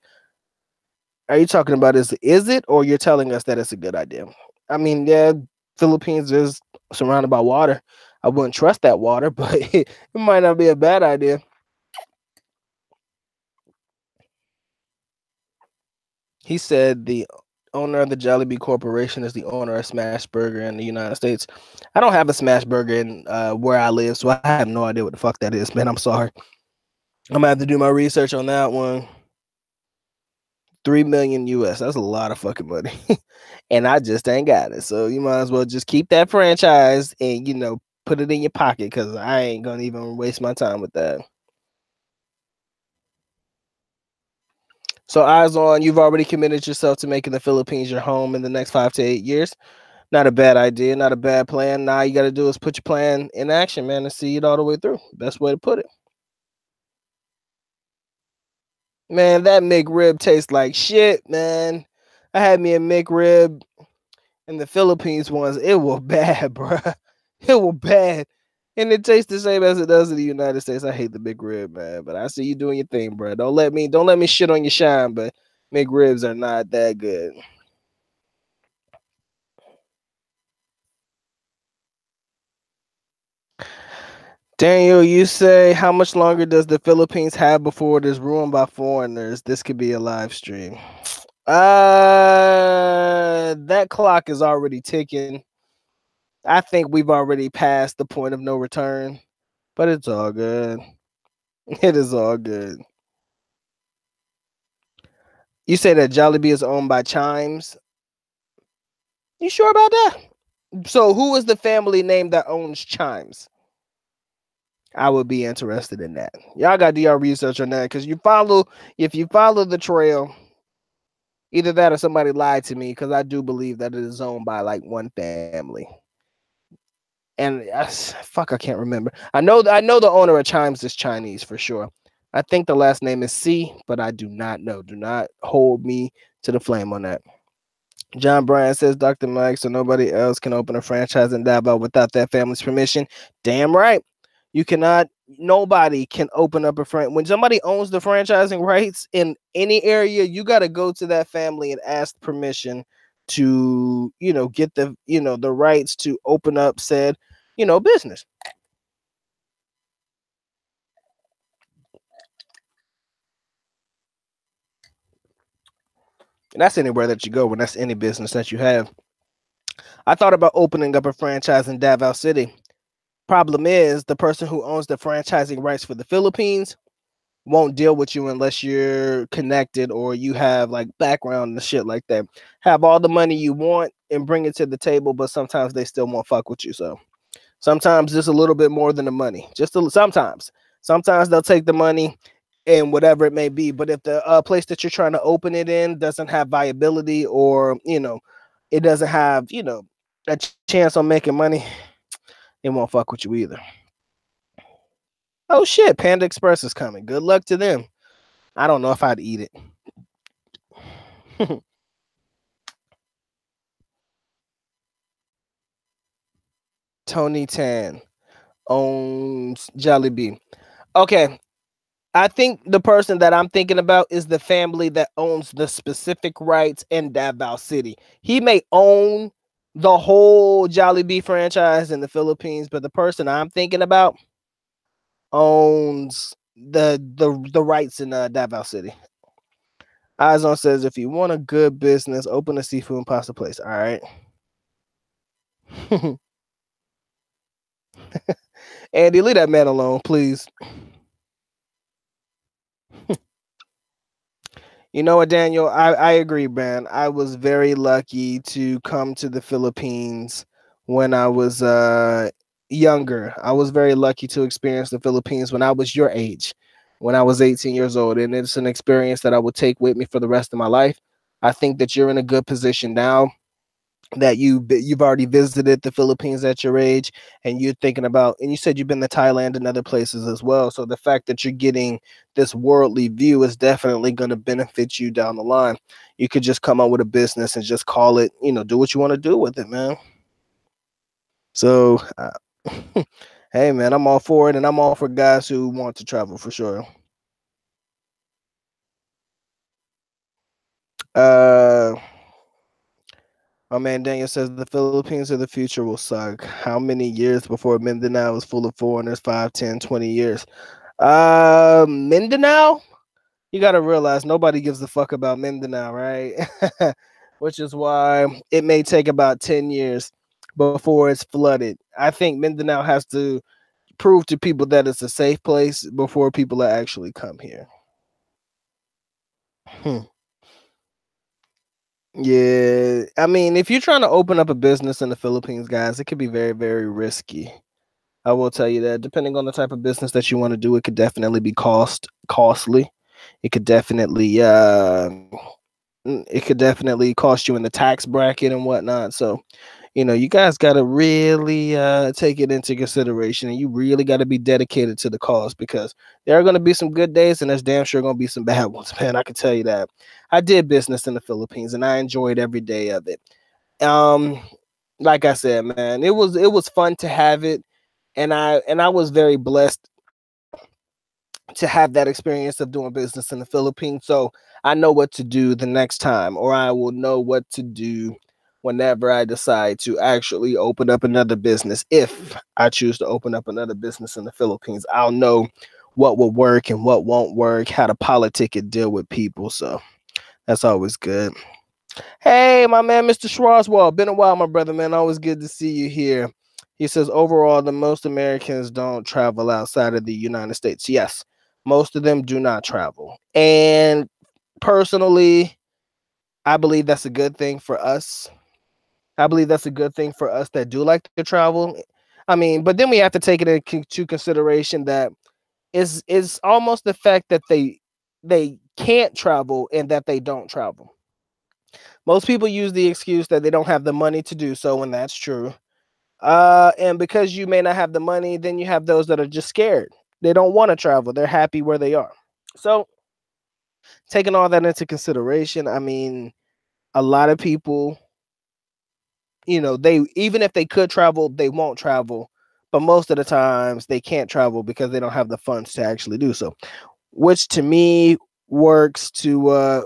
Are you talking about is it, or you're telling us that it's a good idea? I mean, yeah, Philippines is surrounded by water. I wouldn't trust that water, but it might not be a bad idea. He said the owner of the Jollibee Corporation is the owner of Smash Burger in the United States. I don't have a Smash Burger in where I live, so I have no idea what the fuck that is, man. I'm sorry. I'm gonna have to do my research on that one. 3 million US. That's a lot of fucking money. And I just ain't got it. So you might as well just keep that franchise and put it in your pocket, because I ain't gonna even waste my time with that. So eyes on, you've already committed yourself to making the Philippines your home in the next 5 to 8 years. Not a bad idea, not a bad plan. Now you got to do is put your plan in action, man, and see it all the way through. Best way to put it. Man, that McRib tastes like shit, man. I had me a McRib in the Philippines once. It was bad, bro. It was bad. And it tastes the same as it does in the United States. I hate the McRib, man. But I see you doing your thing, bro. Don't let me shit on your shine, but McRibs are not that good. Daniel, you say how much longer does the Philippines have before it is ruined by foreigners? This could be a live stream. That clock is already ticking. I think we've already passed the point of no return, but it's all good. It is all good. You say that Jollibee is owned by Chimes. You sure about that? So who is the family name that owns Chimes? I would be interested in that. Y'all gotta do your research on that because if you follow the trail, either that or somebody lied to me because I do believe that it is owned by like one family. And fuck, I can't remember. I know the owner of Chimes is Chinese for sure. I think the last name is C, but I do not know. Do not hold me to the flame on that. John Bryan says Dr. Mike, so nobody else can open a franchise in Davao without that family's permission. Damn right. You cannot, nobody can open up a franchise. When somebody owns the franchising rights in any area, you got to go to that family and ask permission to, get the rights to open up said, business. And that's anywhere that you go when that's any business that you have. I thought about opening up a franchise in Davao City. Problem is, the person who owns the franchising rights for the Philippines won't deal with you unless you're connected or you have like background and shit like that. Have all the money you want and bring it to the table, but sometimes they still won't fuck with you. So sometimes just a little bit more than the money. Sometimes they'll take the money and whatever it may be. But if the place that you're trying to open it in doesn't have viability or it doesn't have a chance on making money, it won't fuck with you either. Oh shit, Panda Express is coming. Good luck to them. I don't know if I'd eat it. Tony Tan owns Jollibee. Okay, I think the person that I'm thinking about is the family that owns the specific rights in Davao City. He may own the whole Jollibee franchise in the Philippines, but the person I'm thinking about owns the rights in Davao City. Izon says, if you want a good business, open a seafood and pasta place. All right. Andy, leave that man alone, please. You know what, Daniel? I agree, man. I was very lucky to come to the Philippines when I was younger. I was very lucky to experience the Philippines when I was your age, when I was 18 years old. And it's an experience that I would take with me for the rest of my life. I think that you're in a good position now that you've already visited the Philippines at your age and you're thinking about, and you said you've been to Thailand and other places as well, so the fact that you're getting this worldly view is definitely going to benefit you down the line. You could just come up with a business and just call it, do what you want to do with it, man. So hey man, I'm all for it, and I'm all for guys who want to travel for sure. uh My man Daniel says the Philippines of the future will suck. How many years before Mindanao is full of foreigners? 5, 10, 20 years. Mindanao? You got to realize nobody gives a fuck about Mindanao, right? Which is why it may take about 10 years before it's flooded. I think Mindanao has to prove to people that it's a safe place before people actually come here. Hmm. Yeah, I mean, if you're trying to open up a business in the Philippines, guys, it could be very, very risky. I will tell you that. Depending on the type of business that you want to do, it could definitely be costly. It could definitely cost you in the tax bracket and whatnot. So, you guys got to really take it into consideration, and you really got to be dedicated to the cause because there are going to be some good days and there's damn sure going to be some bad ones, man. I can tell you that. I did business in the Philippines and I enjoyed every day of it. Um, like I said, man, it was fun to have it, and I was very blessed to have that experience of doing business in the Philippines. So I know what to do the next time, or I will know what to do whenever I decide to actually open up another business. If I choose to open up another business in the Philippines, I'll know what will work and what won't work, how to politic and deal with people. So that's always good. Hey, my man, Mr. Schwarzwald. Been a while, my brother, man. Always good to see you here. He says, overall, the most Americans don't travel outside of the United States. Yes, most of them do not travel. And personally, I believe that's a good thing for us. I believe that's a good thing for us that do like to travel. I mean, but then we have to take it into consideration that it's almost the fact that they can't travel and that they don't travel. Most people use the excuse that they don't have the money to do so, and that's true. And because you may not have the money, then you have those that are just scared. They don't want to travel. They're happy where they are. So, taking all that into consideration, I mean, a lot of people, they even if they could travel, they won't travel. But most of the times they can't travel because they don't have the funds to actually do so, which to me works to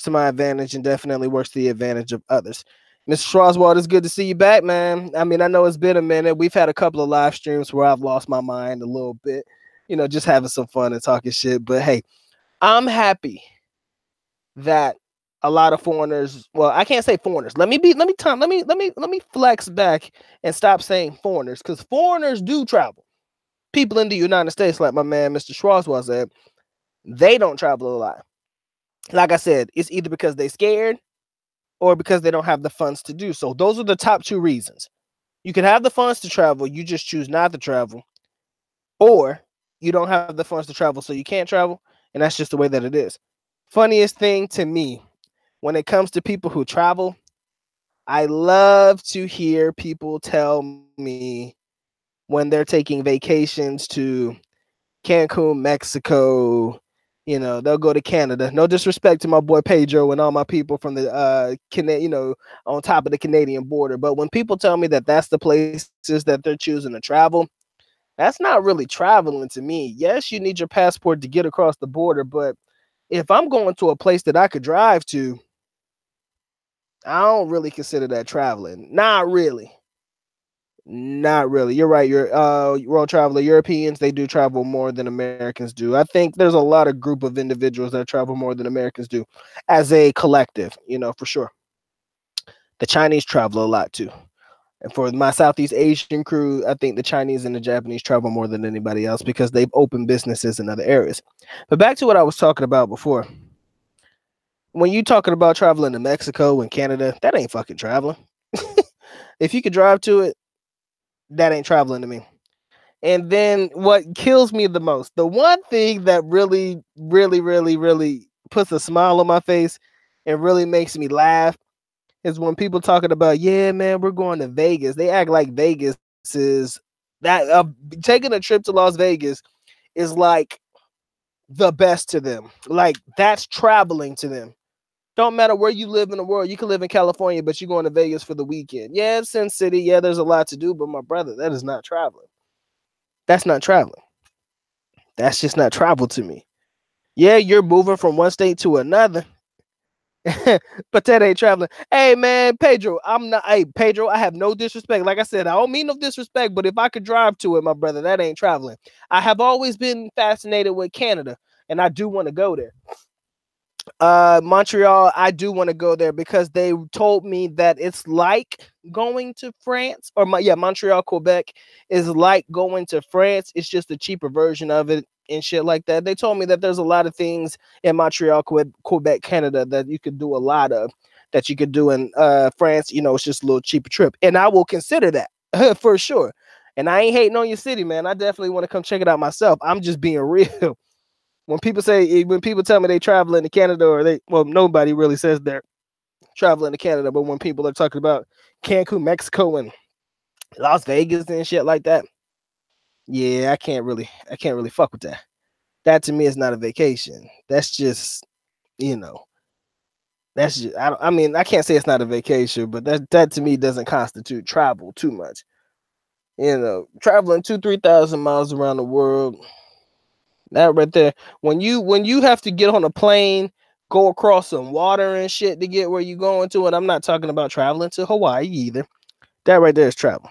my advantage and definitely works to the advantage of others. Mr. Schwarzwald, it's good to see you back, man. I mean, I know it's been a minute. We've had a couple of live streams where I've lost my mind a little bit, just having some fun and talking shit. But hey, I'm happy that a lot of foreigners, well, I can't say foreigners. Let me flex back and stop saying foreigners, because foreigners do travel. People in the United States, like my man Mr. Schwarzwald said, they don't travel a lot. Like I said, it's either because they're scared or because they don't have the funds to do so. Those are the top two reasons. You can have the funds to travel, you just choose not to travel, or you don't have the funds to travel, so you can't travel, and that's just the way that it is. Funniest thing to me when it comes to people who travel, I love to hear people tell me when they're taking vacations to Cancun, Mexico, they'll go to Canada. No disrespect to my boy Pedro and all my people from the on top of the Canadian border, but when people tell me that that's the places that they're choosing to travel, that's not really traveling to me. Yes, you need your passport to get across the border, but if I'm going to a place that I could drive to, I don't really consider that traveling. Not really. Not really. You're right. You're world traveler. Europeans, they do travel more than Americans do. I think there's a lot of group of individuals that travel more than Americans do as a collective, for sure. The Chinese travel a lot too. And for my Southeast Asian crew, I think the Chinese and the Japanese travel more than anybody else because they've opened businesses in other areas. But back to what I was talking about before. When you talking about traveling to Mexico and Canada, that ain't fucking traveling. If you could drive to it, that ain't traveling to me. And then what kills me the most, the one thing that really, really, really, really puts a smile on my face and really makes me laugh is when people talking about, yeah, man, we're going to Vegas. They act like Vegas is that taking a trip to Las Vegas is like the best to them. Like that's traveling to them. Don't matter where you live in the world. You can live in California, but you're going to Vegas for the weekend. Yeah, it's Sin City. Yeah, there's a lot to do, but my brother, that is not traveling. That's not traveling. That's just not travel to me. Yeah, you're moving from one state to another, but that ain't traveling. Hey, man, Pedro, hey, Pedro, I have no disrespect. Like I said, I don't mean no disrespect, but if I could drive to it, my brother, that ain't traveling. I have always been fascinated with Canada, and I do want to go there. Montreal, I do want to go there because they told me that it's like going to France, or Montreal, Quebec is like going to France. It's just a cheaper version of it and shit like that. They told me that there's a lot of things in Montreal, Quebec, Canada that you could do a lot of that you could do in France. It's just a little cheaper trip, and I will consider that for sure. And I ain't hating on your city, man. I definitely want to come check it out myself. I'm just being real. When people tell me they traveling to Canada, nobody really says they're traveling to Canada, but when people are talking about Cancun, Mexico, and Las Vegas and shit like that, yeah, I can't really fuck with that. That to me is not a vacation. That's just, that's just, I can't say it's not a vacation, but that to me doesn't constitute travel too much. Traveling 2,000-3,000 miles around the world. That right there, when you have to get on a plane, go across some water and shit to get where you're going to, and I'm not talking about traveling to Hawaii either. That right there is travel.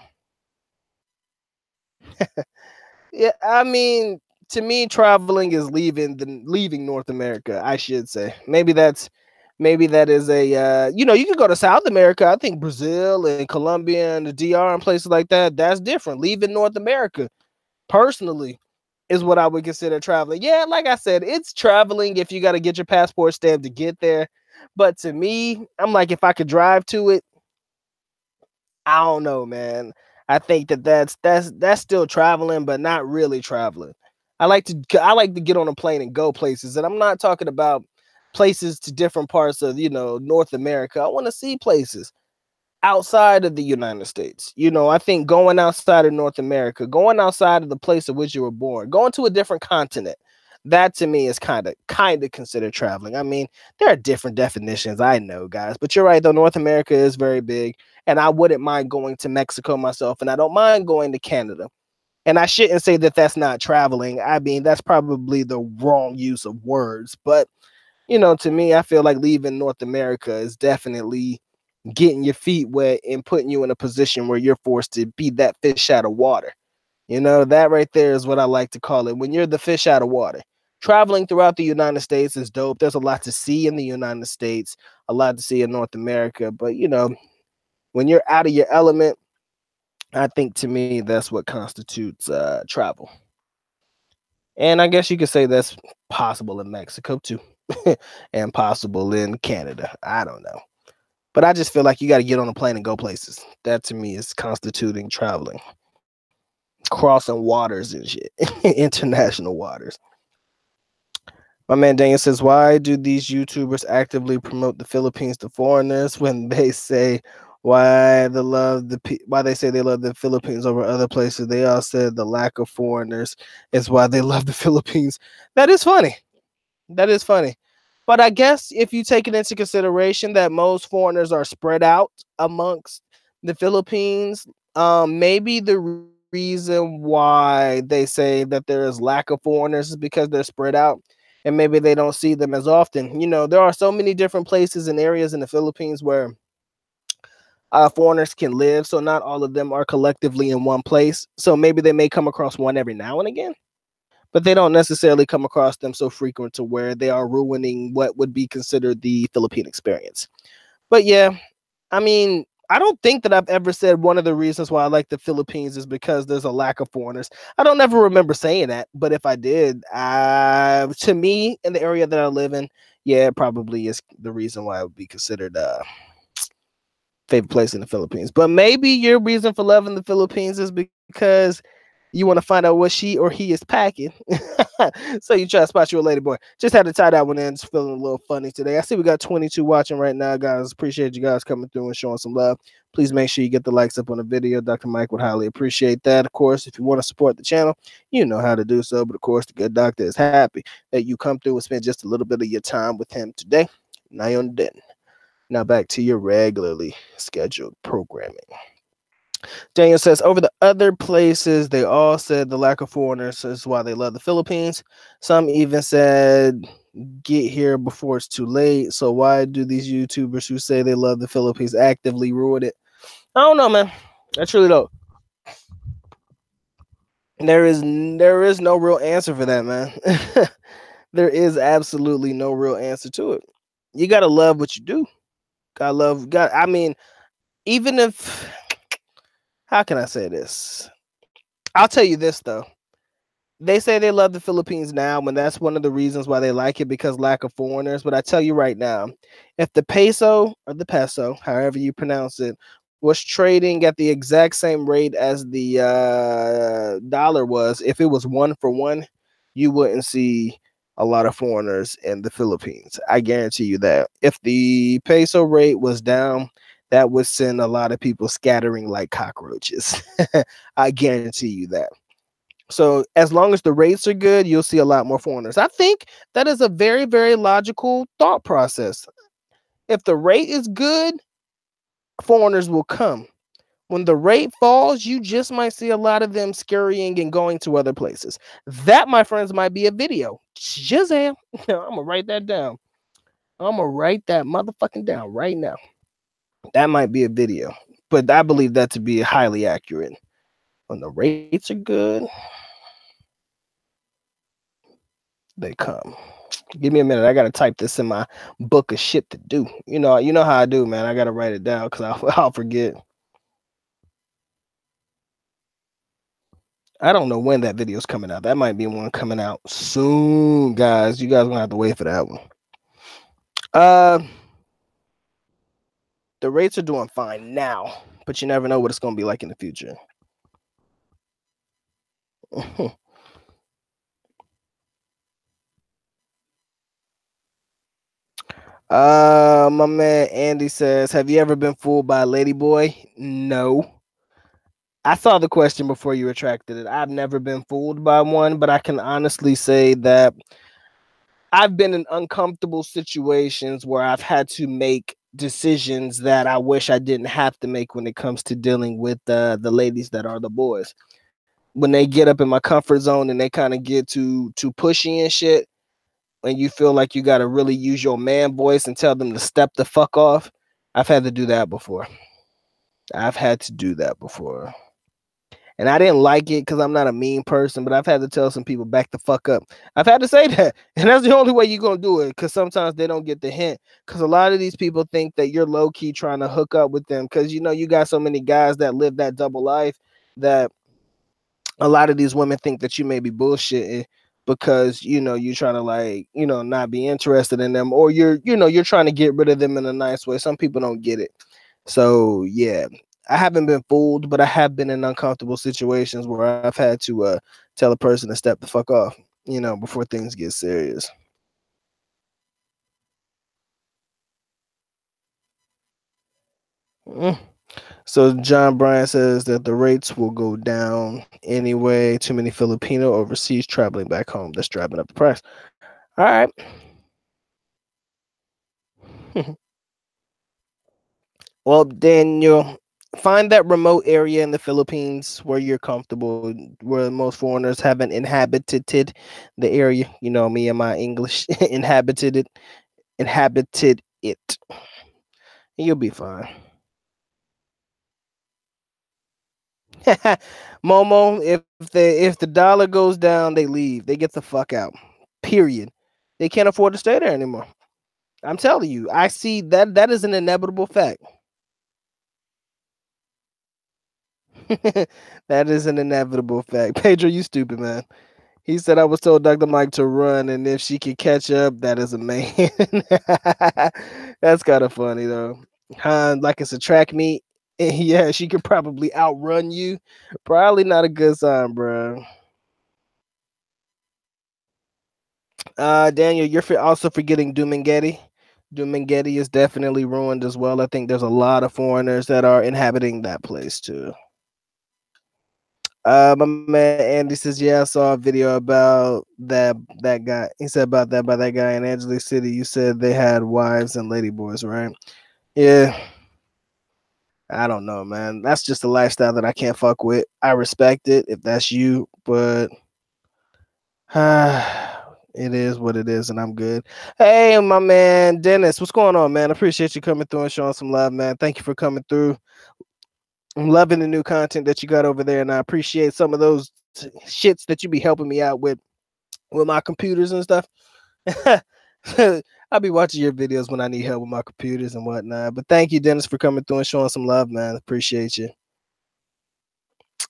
Yeah, I mean, to me, traveling is leaving North America, I should say. Maybe that is a you can go to South America. I think Brazil and Colombia and the DR and places like that. That's different. Leaving North America, personally, is what I would consider traveling. Yeah, like I said, it's traveling if you got to get your passport stamped to get there. But to me, I'm like, if I could drive to it, I don't know, man. I think that's still traveling, but not really traveling. I like to get on a plane and go places, and I'm not talking about places to different parts of North America. I want to see places outside of the United States. I think going outside of North America, going outside of the place in which you were born, going to a different continent, that to me is kind of considered traveling. I mean, there are different definitions, I know, guys, but you're right though. North America is very big, and I wouldn't mind going to Mexico myself, and I don't mind going to Canada. And I shouldn't say that that's not traveling. I mean, that's probably the wrong use of words, but to me, I feel like leaving North America is definitely getting your feet wet and putting you in a position where you're forced to be that fish out of water. That right there is what I like to call it. When you're the fish out of water. Traveling throughout the United States is dope. There's a lot to see in the United States, a lot to see in North America. But, when you're out of your element, I think to me, that's what constitutes travel. And I guess you could say that's possible in Mexico too, and possible in Canada. I don't know. But I just feel like you got to get on a plane and go places. That to me is constituting traveling, crossing waters and shit, international waters. My man Daniel says, "Why do these YouTubers actively promote the Philippines to foreigners when they say why they say they love the Philippines over other places? They all said the lack of foreigners is why they love the Philippines." That is funny. That is funny. But I guess if you take it into consideration that most foreigners are spread out amongst the Philippines, maybe the reason why they say that there is lack of foreigners is because they're spread out and maybe they don't see them as often. There are so many different places and areas in the Philippines where foreigners can live, so not all of them are collectively in one place. So maybe they may come across one every now and again, but they don't necessarily come across them so frequent to where they are ruining what would be considered the Philippine experience. But yeah, I mean, I don't think that I've ever said one of the reasons why I like the Philippines is because there's a lack of foreigners. I don't ever remember saying that, but if I did, to me, in the area that I live in, yeah, it probably is the reason why it would be considered favorite place in the Philippines. But maybe your reason for loving the Philippines is because you want to find out what she or he is packing. So you try to spot you a lady boy. Just had to tie that one in. It's feeling a little funny today. I see we got 22 watching right now, guys. Appreciate you guys coming through and showing some love. Please make sure you get the likes up on the video. Dr. Mike would highly appreciate that. Of course, if you want to support the channel, you know how to do so. But of course, the good doctor is happy that you come through and spend just a little bit of your time with him today. Nayon din. Now back to your regularly scheduled programming. Daniel says, over the other places, they all said the lack of foreigners is why they love the Philippines. Some even said, get here before it's too late. So why do these YouTubers who say they love the Philippines actively ruin it? I don't know, man. I truly don't. There is no real answer for that, man. There is absolutely no real answer to it. You gotta love what you do. I mean, even if how can I say this? I'll tell you this though. They say they love the Philippines now, and that's one of the reasons why they like it because lack of foreigners. But I tell you right now, if the peso or the peso, however you pronounce it, was trading at the exact same rate as the dollar was, if it was 1 for 1, you wouldn't see a lot of foreigners in the Philippines. I guarantee you that. If the peso rate was down, that would send a lot of people scattering like cockroaches. I guarantee you that. So as long as the rates are good, you'll see a lot more foreigners. I think that is a very, very logical thought process. If the rate is good, foreigners will come. When the rate falls, you just might see a lot of them scurrying and going to other places. That, my friends, might be a video. Shazam. I'm going to write that down. I'm going to write that motherfucking down right now. That might be a video. But I believe that to be highly accurate. When the rates are good, they come. Give me a minute. I gotta type this in my book of shit to do. You know how I do, man. I gotta write it down because I'll forget. I don't know when that video's coming out. That might be one coming out soon, guys. You guys gonna have to wait for that one. Uh, the rates are doing fine now, but you never know what it's gonna be like in the future. My man Andy says, "Have you ever been fooled by a lady boy?" No. I saw the question before you retracted it. I've never been fooled by one, but I can honestly say that I've been in uncomfortable situations where I've had to make decisions that I wish I didn't have to make when it comes to dealing with the ladies that are the boys. When they get up in my comfort zone and they kind of get too pushy and shit, and you feel like you got to really use your man voice and tell them to step the fuck off. I've had to do that before. I've had to do that before. And I didn't like it because I'm not a mean person, but I've had to tell some people back the fuck up. I've had to say that. And that's the only way you're going to do it, because sometimes they don't get the hint. Because a lot of these people think that you're low key trying to hook up with them because, you know, you got so many guys that live that double life that a lot of these women think that you may be bullshitting because, you know, you're trying to, like, you know, not be interested in them, or you're trying to get rid of them in a nice way. Some people don't get it. So yeah, I haven't been fooled, but I have been in uncomfortable situations where I've had to tell a person to step the fuck off, you know, before things get serious. Mm. So John Bryan says that the rates will go down anyway. Too many Filipino overseas traveling back home. That's driving up the price. All right. Well, Daniel, find that remote area in the Philippines where you're comfortable, where most foreigners haven't inhabited the area. You know me and my English inhabited it. You'll be fine. Momo, if the dollar goes down, they leave. They get the fuck out. Period. They can't afford to stay there anymore. I'm telling you, I see that is an inevitable fact. That is an inevitable fact. Pedro, you stupid man. He said I was told Dr. Mike to run, and if she could catch up, that is a man. That's kind of funny though. Huh, like it's a track meet. Yeah, she could probably outrun you. Probably not a good sign, bro. Daniel, you're also forgetting Dumangetti. Dumangetti is definitely ruined as well. I think there's a lot of foreigners that are inhabiting that place too. My man Andy says, "Yeah, I saw a video about that guy." He said about that guy in Angeles City. You said they had wives and ladyboys, right? Yeah, I don't know, man. That's just a lifestyle that I can't fuck with. I respect it if that's you, but it is what it is, and I'm good. Hey, my man Dennis, what's going on, man? I appreciate you coming through and showing some love, man. Thank you for coming through. I'm loving the new content that you got over there, and I appreciate some of those shits that you be helping me out with my computers and stuff. I'll be watching your videos when I need help with my computers and whatnot. But thank you, Dennis, for coming through and showing some love, man. Appreciate you.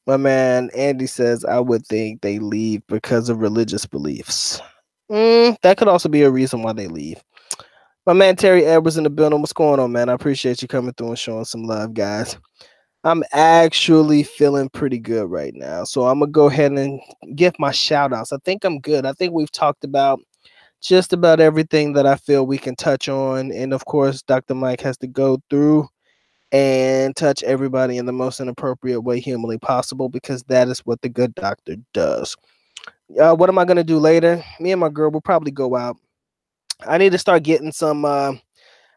My man Andy says I would think they leave because of religious beliefs. That could also be a reason why they leave. My man Terry Edwards in the building. What's going on, man? I appreciate you coming through and showing some love, guys. I'm actually feeling pretty good right now. So I'm gonna go ahead and give my shout outs. I think I'm good. I think we've talked about just about everything that I feel we can touch on. And of course, Dr. Mike has to go through and touch everybody in the most inappropriate way humanly possible, because that is what the good doctor does. What am I gonna do later? Me and my girl will probably go out. I need to start getting some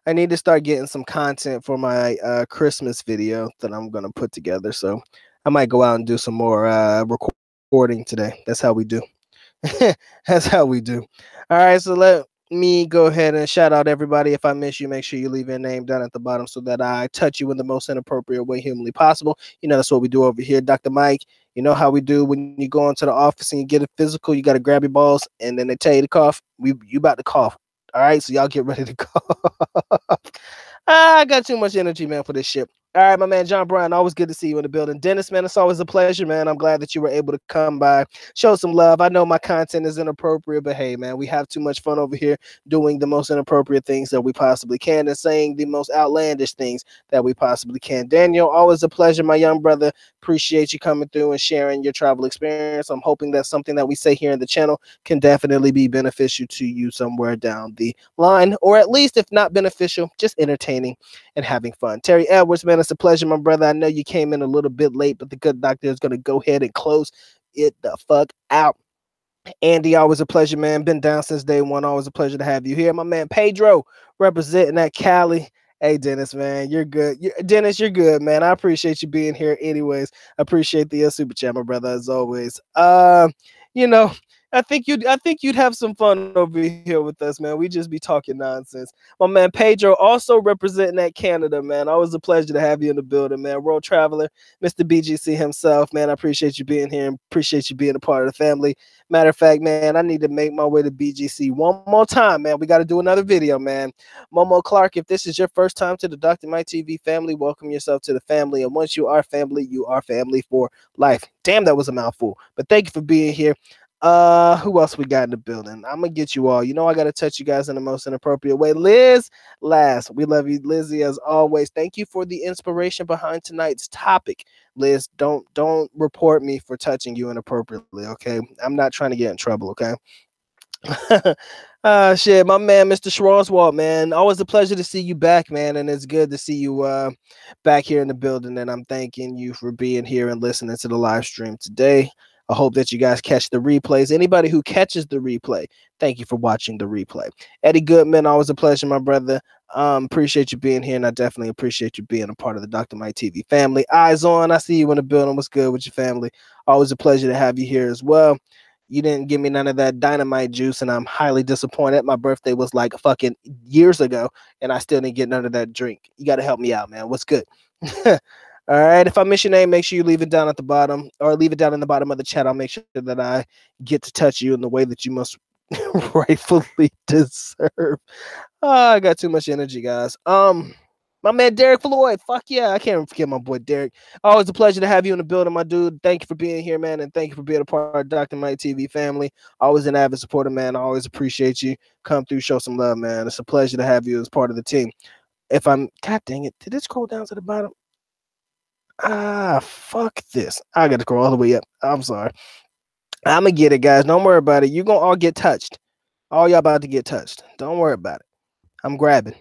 I need to start getting some content for my Christmas video that I'm gonna put together. So I might go out and do some more recording today. That's how we do. That's how we do. All right, so let me go ahead and shout out everybody. If I miss you, make sure you leave your name down at the bottom so that I touch you in the most inappropriate way humanly possible. You know, that's what we do over here, Dr. Mike. You know how we do when you go into the office and you get a physical, you got to grab your balls and then they tell you to cough. You about to cough. All right, so y'all get ready to cough. I got too much energy, man, for this shit. All right, my man John Brown, always good to see you in the building. Dennis, man, it's always a pleasure, man. I'm glad that you were able to come by, show some love. I know my content is inappropriate, but hey, man, we have too much fun over here doing the most inappropriate things that we possibly can and saying the most outlandish things that we possibly can. Daniel, always a pleasure, my young brother. Appreciate you coming through and sharing your travel experience. I'm hoping that something that we say here in the channel can definitely be beneficial to you somewhere down the line, or at least, if not beneficial, just entertaining and having fun. Terry Edwards, man, it's a pleasure, my brother. I know you came in a little bit late, but the good doctor is going to go ahead and close it the fuck out. Andy, always a pleasure, man. Been down since day one. Always a pleasure to have you here. My man Pedro, representing that Cali. Hey, Dennis, man, you're good. Dennis, you're good, man. I appreciate you being here. Anyways, appreciate the super chat, my brother, as always. You know, I think you'd have some fun over here with us, man. We just be talking nonsense. My man Pedro, also representing that Canada, man. Always a pleasure to have you in the building, man. World traveler, Mr. BGC himself, man. I appreciate you being here and appreciate you being a part of the family. Matter of fact, man, I need to make my way to BGC one more time, man. We got to do another video, man. Momo Clark, if this is your first time to the Dr. Mike TV family, welcome yourself to the family. And once you are family for life. Damn, that was a mouthful. But thank you for being here. Who else we got in the building? I'm gonna get you all. You know I gotta touch you guys in the most inappropriate way. Liz Laz, we love you, Lizzie, as always. Thank you for the inspiration behind tonight's topic. Liz, don't report me for touching you inappropriately, okay? I'm not trying to get in trouble, okay? Shit, my man, Mr. Schwarzwald, man. Always a pleasure to see you back, man, and it's good to see you back here in the building. And I'm thanking you for being here and listening to the live stream today. I hope that you guys catch the replays. Anybody who catches the replay, thank you for watching the replay. Eddie Goodman, always a pleasure, my brother. Appreciate you being here, and I definitely appreciate you being a part of the Dr. Mike TV family. Eyes on, I see you in the building. What's good with your family? Always a pleasure to have you here as well. You didn't give me none of that dynamite juice, and I'm highly disappointed. My birthday was like fucking years ago, and I still didn't get none of that drink. You got to help me out, man. What's good? All right. If I miss your name, make sure you leave it down at the bottom, or leave it down in the bottom of the chat. I'll make sure that I get to touch you in the way that you must rightfully deserve. I got too much energy, guys. My man Derek Floyd. Fuck yeah, I can't forget my boy Derek. Always a pleasure to have you in the building, my dude. Thank you for being here, man, and thank you for being a part of Dr. Mike TV family. Always an avid supporter, man. I always appreciate you. Come through, show some love, man. It's a pleasure to have you as part of the team. If I'm, God dang it, did it scroll down to the bottom? Fuck this. I got to scroll all the way up. I'm sorry. I'm gonna get it, guys. Don't worry about it. You're gonna all get touched. All y'all about to get touched. Don't worry about it. I'm grabbing.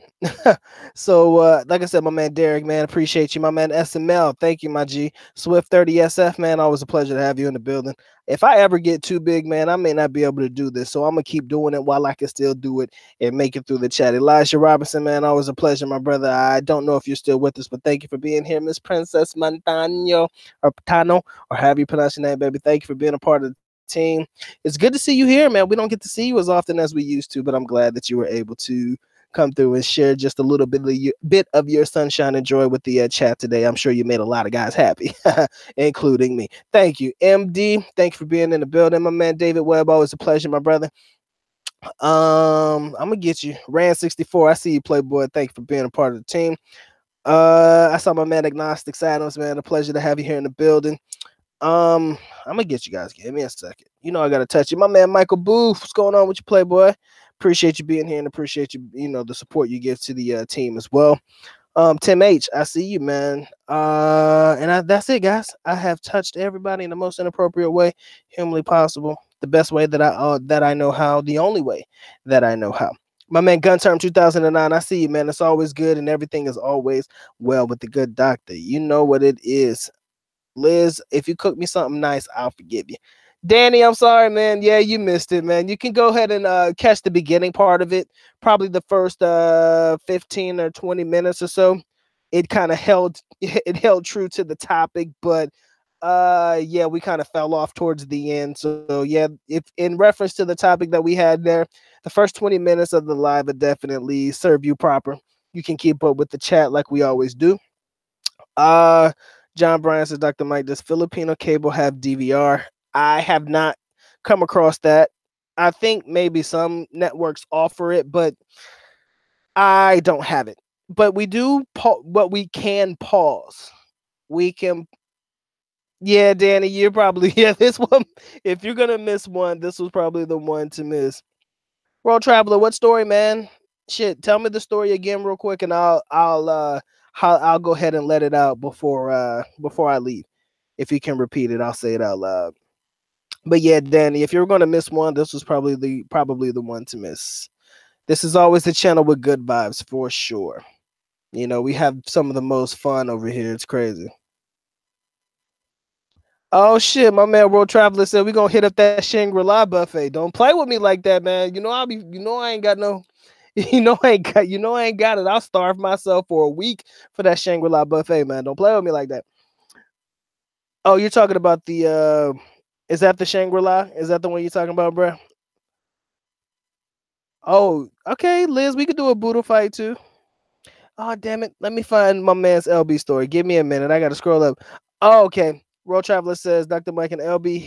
So, like I said, my man Derek, man, appreciate you. My man SML, thank you, my G. Swift 30 SF, man, always a pleasure to have you in the building. If I ever get too big, man, I may not be able to do this, so I'm gonna keep doing it while I can still do it and make it through the chat. Elijah Robinson, man, always a pleasure, my brother. I don't know if you're still with us, but thank you for being here, Miss Princess Montano or Patano, or however you pronounce your name, baby. Thank you for being a part of the team. It's good to see you here, man. We don't get to see you as often as we used to, but I'm glad that you were able to come through and share just a little bit of your sunshine and joy with the chat today. I'm sure you made a lot of guys happy, including me. Thank you, MD. Thank you for being in the building. My man David Webb, always a pleasure, my brother. I'm gonna get you. Rand 64. I see you, Playboy. Thank you for being a part of the team. I saw my man Agnostic Adams, man. A pleasure to have you here in the building. I'm gonna get you guys. Give me a second. You know I gotta touch you. My man Michael Booth. What's going on with you, Playboy? Appreciate you being here and appreciate you, the support you give to the team as well. Tim H, I see you, man. That's it, guys. I have touched everybody in the most inappropriate way humanly possible, the best way that I know how, the only way that I know how. My man Gunterm 2009, I see you, man. It's always good and everything is always well with the good doctor. You know what it is. Liz, if you cook me something nice, I'll forgive you. Danny, I'm sorry, man. Yeah, you missed it, man. You can go ahead and catch the beginning part of it, probably the first 15 or 20 minutes or so. It kind of held true to the topic, but yeah, we kind of fell off towards the end. So yeah, if in reference to the topic that we had there, the first 20 minutes of the live would definitely serve you proper. You can keep up with the chat like we always do. John Bryan says, Dr. Mike, does Filipino cable have DVR? I have not come across that. I think maybe some networks offer it, but I don't have it. but we do but we can pause. We can. Yeah, Danny, you're probably yeah. This one, if you're gonna miss one, this was probably the one to miss. World Traveler, what story, man? Shit, tell me the story again real quick, and I'll go ahead and let it out before I leave. If you can repeat it, I'll say it out loud. But yeah, Danny, if you're gonna miss one, this was probably the one to miss. This is always the channel with good vibes for sure. You know, we have some of the most fun over here. It's crazy. Oh shit, my man World Traveler said we gonna hit up that Shangri-La buffet. Don't play with me like that, man. You know I ain't got no I ain't got it. I'll starve myself for a week for that Shangri-La buffet, man. Don't play with me like that. Oh, you're talking about the is that the Shangri-La? Is that the one you're talking about, bro? Oh, okay, Liz, we could do a Buddha fight too. Oh, damn it. Let me find my man's LB story. Give me a minute. I got to scroll up. Oh, okay. World Traveler says Dr. Mike and LB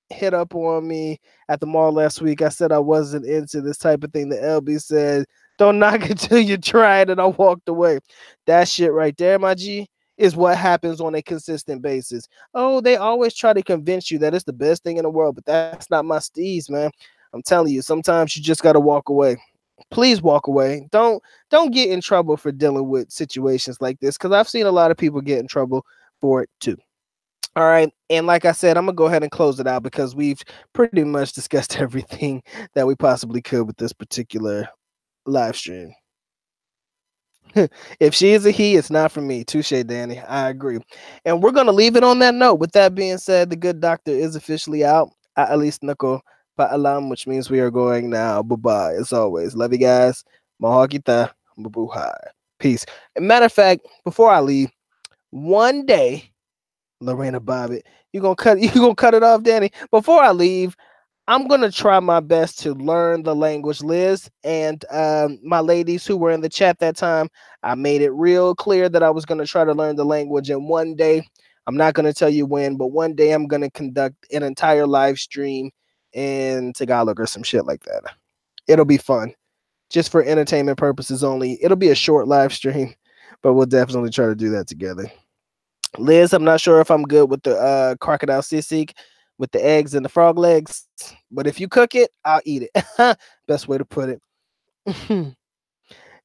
hit up on me at the mall last week. I said I wasn't into this type of thing. The LB said, don't knock it till you try it. And I walked away. That shit right there, my G, is what happens on a consistent basis. Oh, they always try to convince you that it's the best thing in the world, but that's not my steez, man. I'm telling you, sometimes you just got to walk away. Please walk away. Don't get in trouble for dealing with situations like this, because I've seen a lot of people get in trouble for it too. All right, and like I said, I'm gonna go ahead and close it out because we've pretty much discussed everything that we possibly could with this particular live stream. If she is a he, it's not for me. Touche, Danny. I agree. And we're gonna leave it on that note. With that being said, the good doctor is officially out. At least Nako Paalam, which means we are going now. Bye bye. As always, love you guys. Mahal kita. Mabuhay. Peace. And matter of fact, before I leave, one day, Lorena Bobbitt, you gonna cut it off, Danny. Before I leave, I'm gonna try my best to learn the language, Liz, and my ladies who were in the chat that time. I made it real clear that I was gonna try to learn the language, and one day, I'm not gonna tell you when, but one day I'm gonna conduct an entire live stream in Tagalog or some shit like that. It'll be fun, just for entertainment purposes only. It'll be a short live stream, but we'll definitely try to do that together. Liz, I'm not sure if I'm good with the crocodile sisig with the eggs and the frog legs, but if you cook it, I'll eat it. Best way to put it.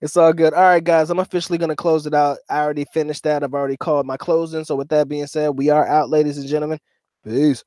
It's all good. All right, guys, I'm officially going to close it out. I already finished that. I've already called my closing. So with that being said, we are out, ladies and gentlemen. Peace.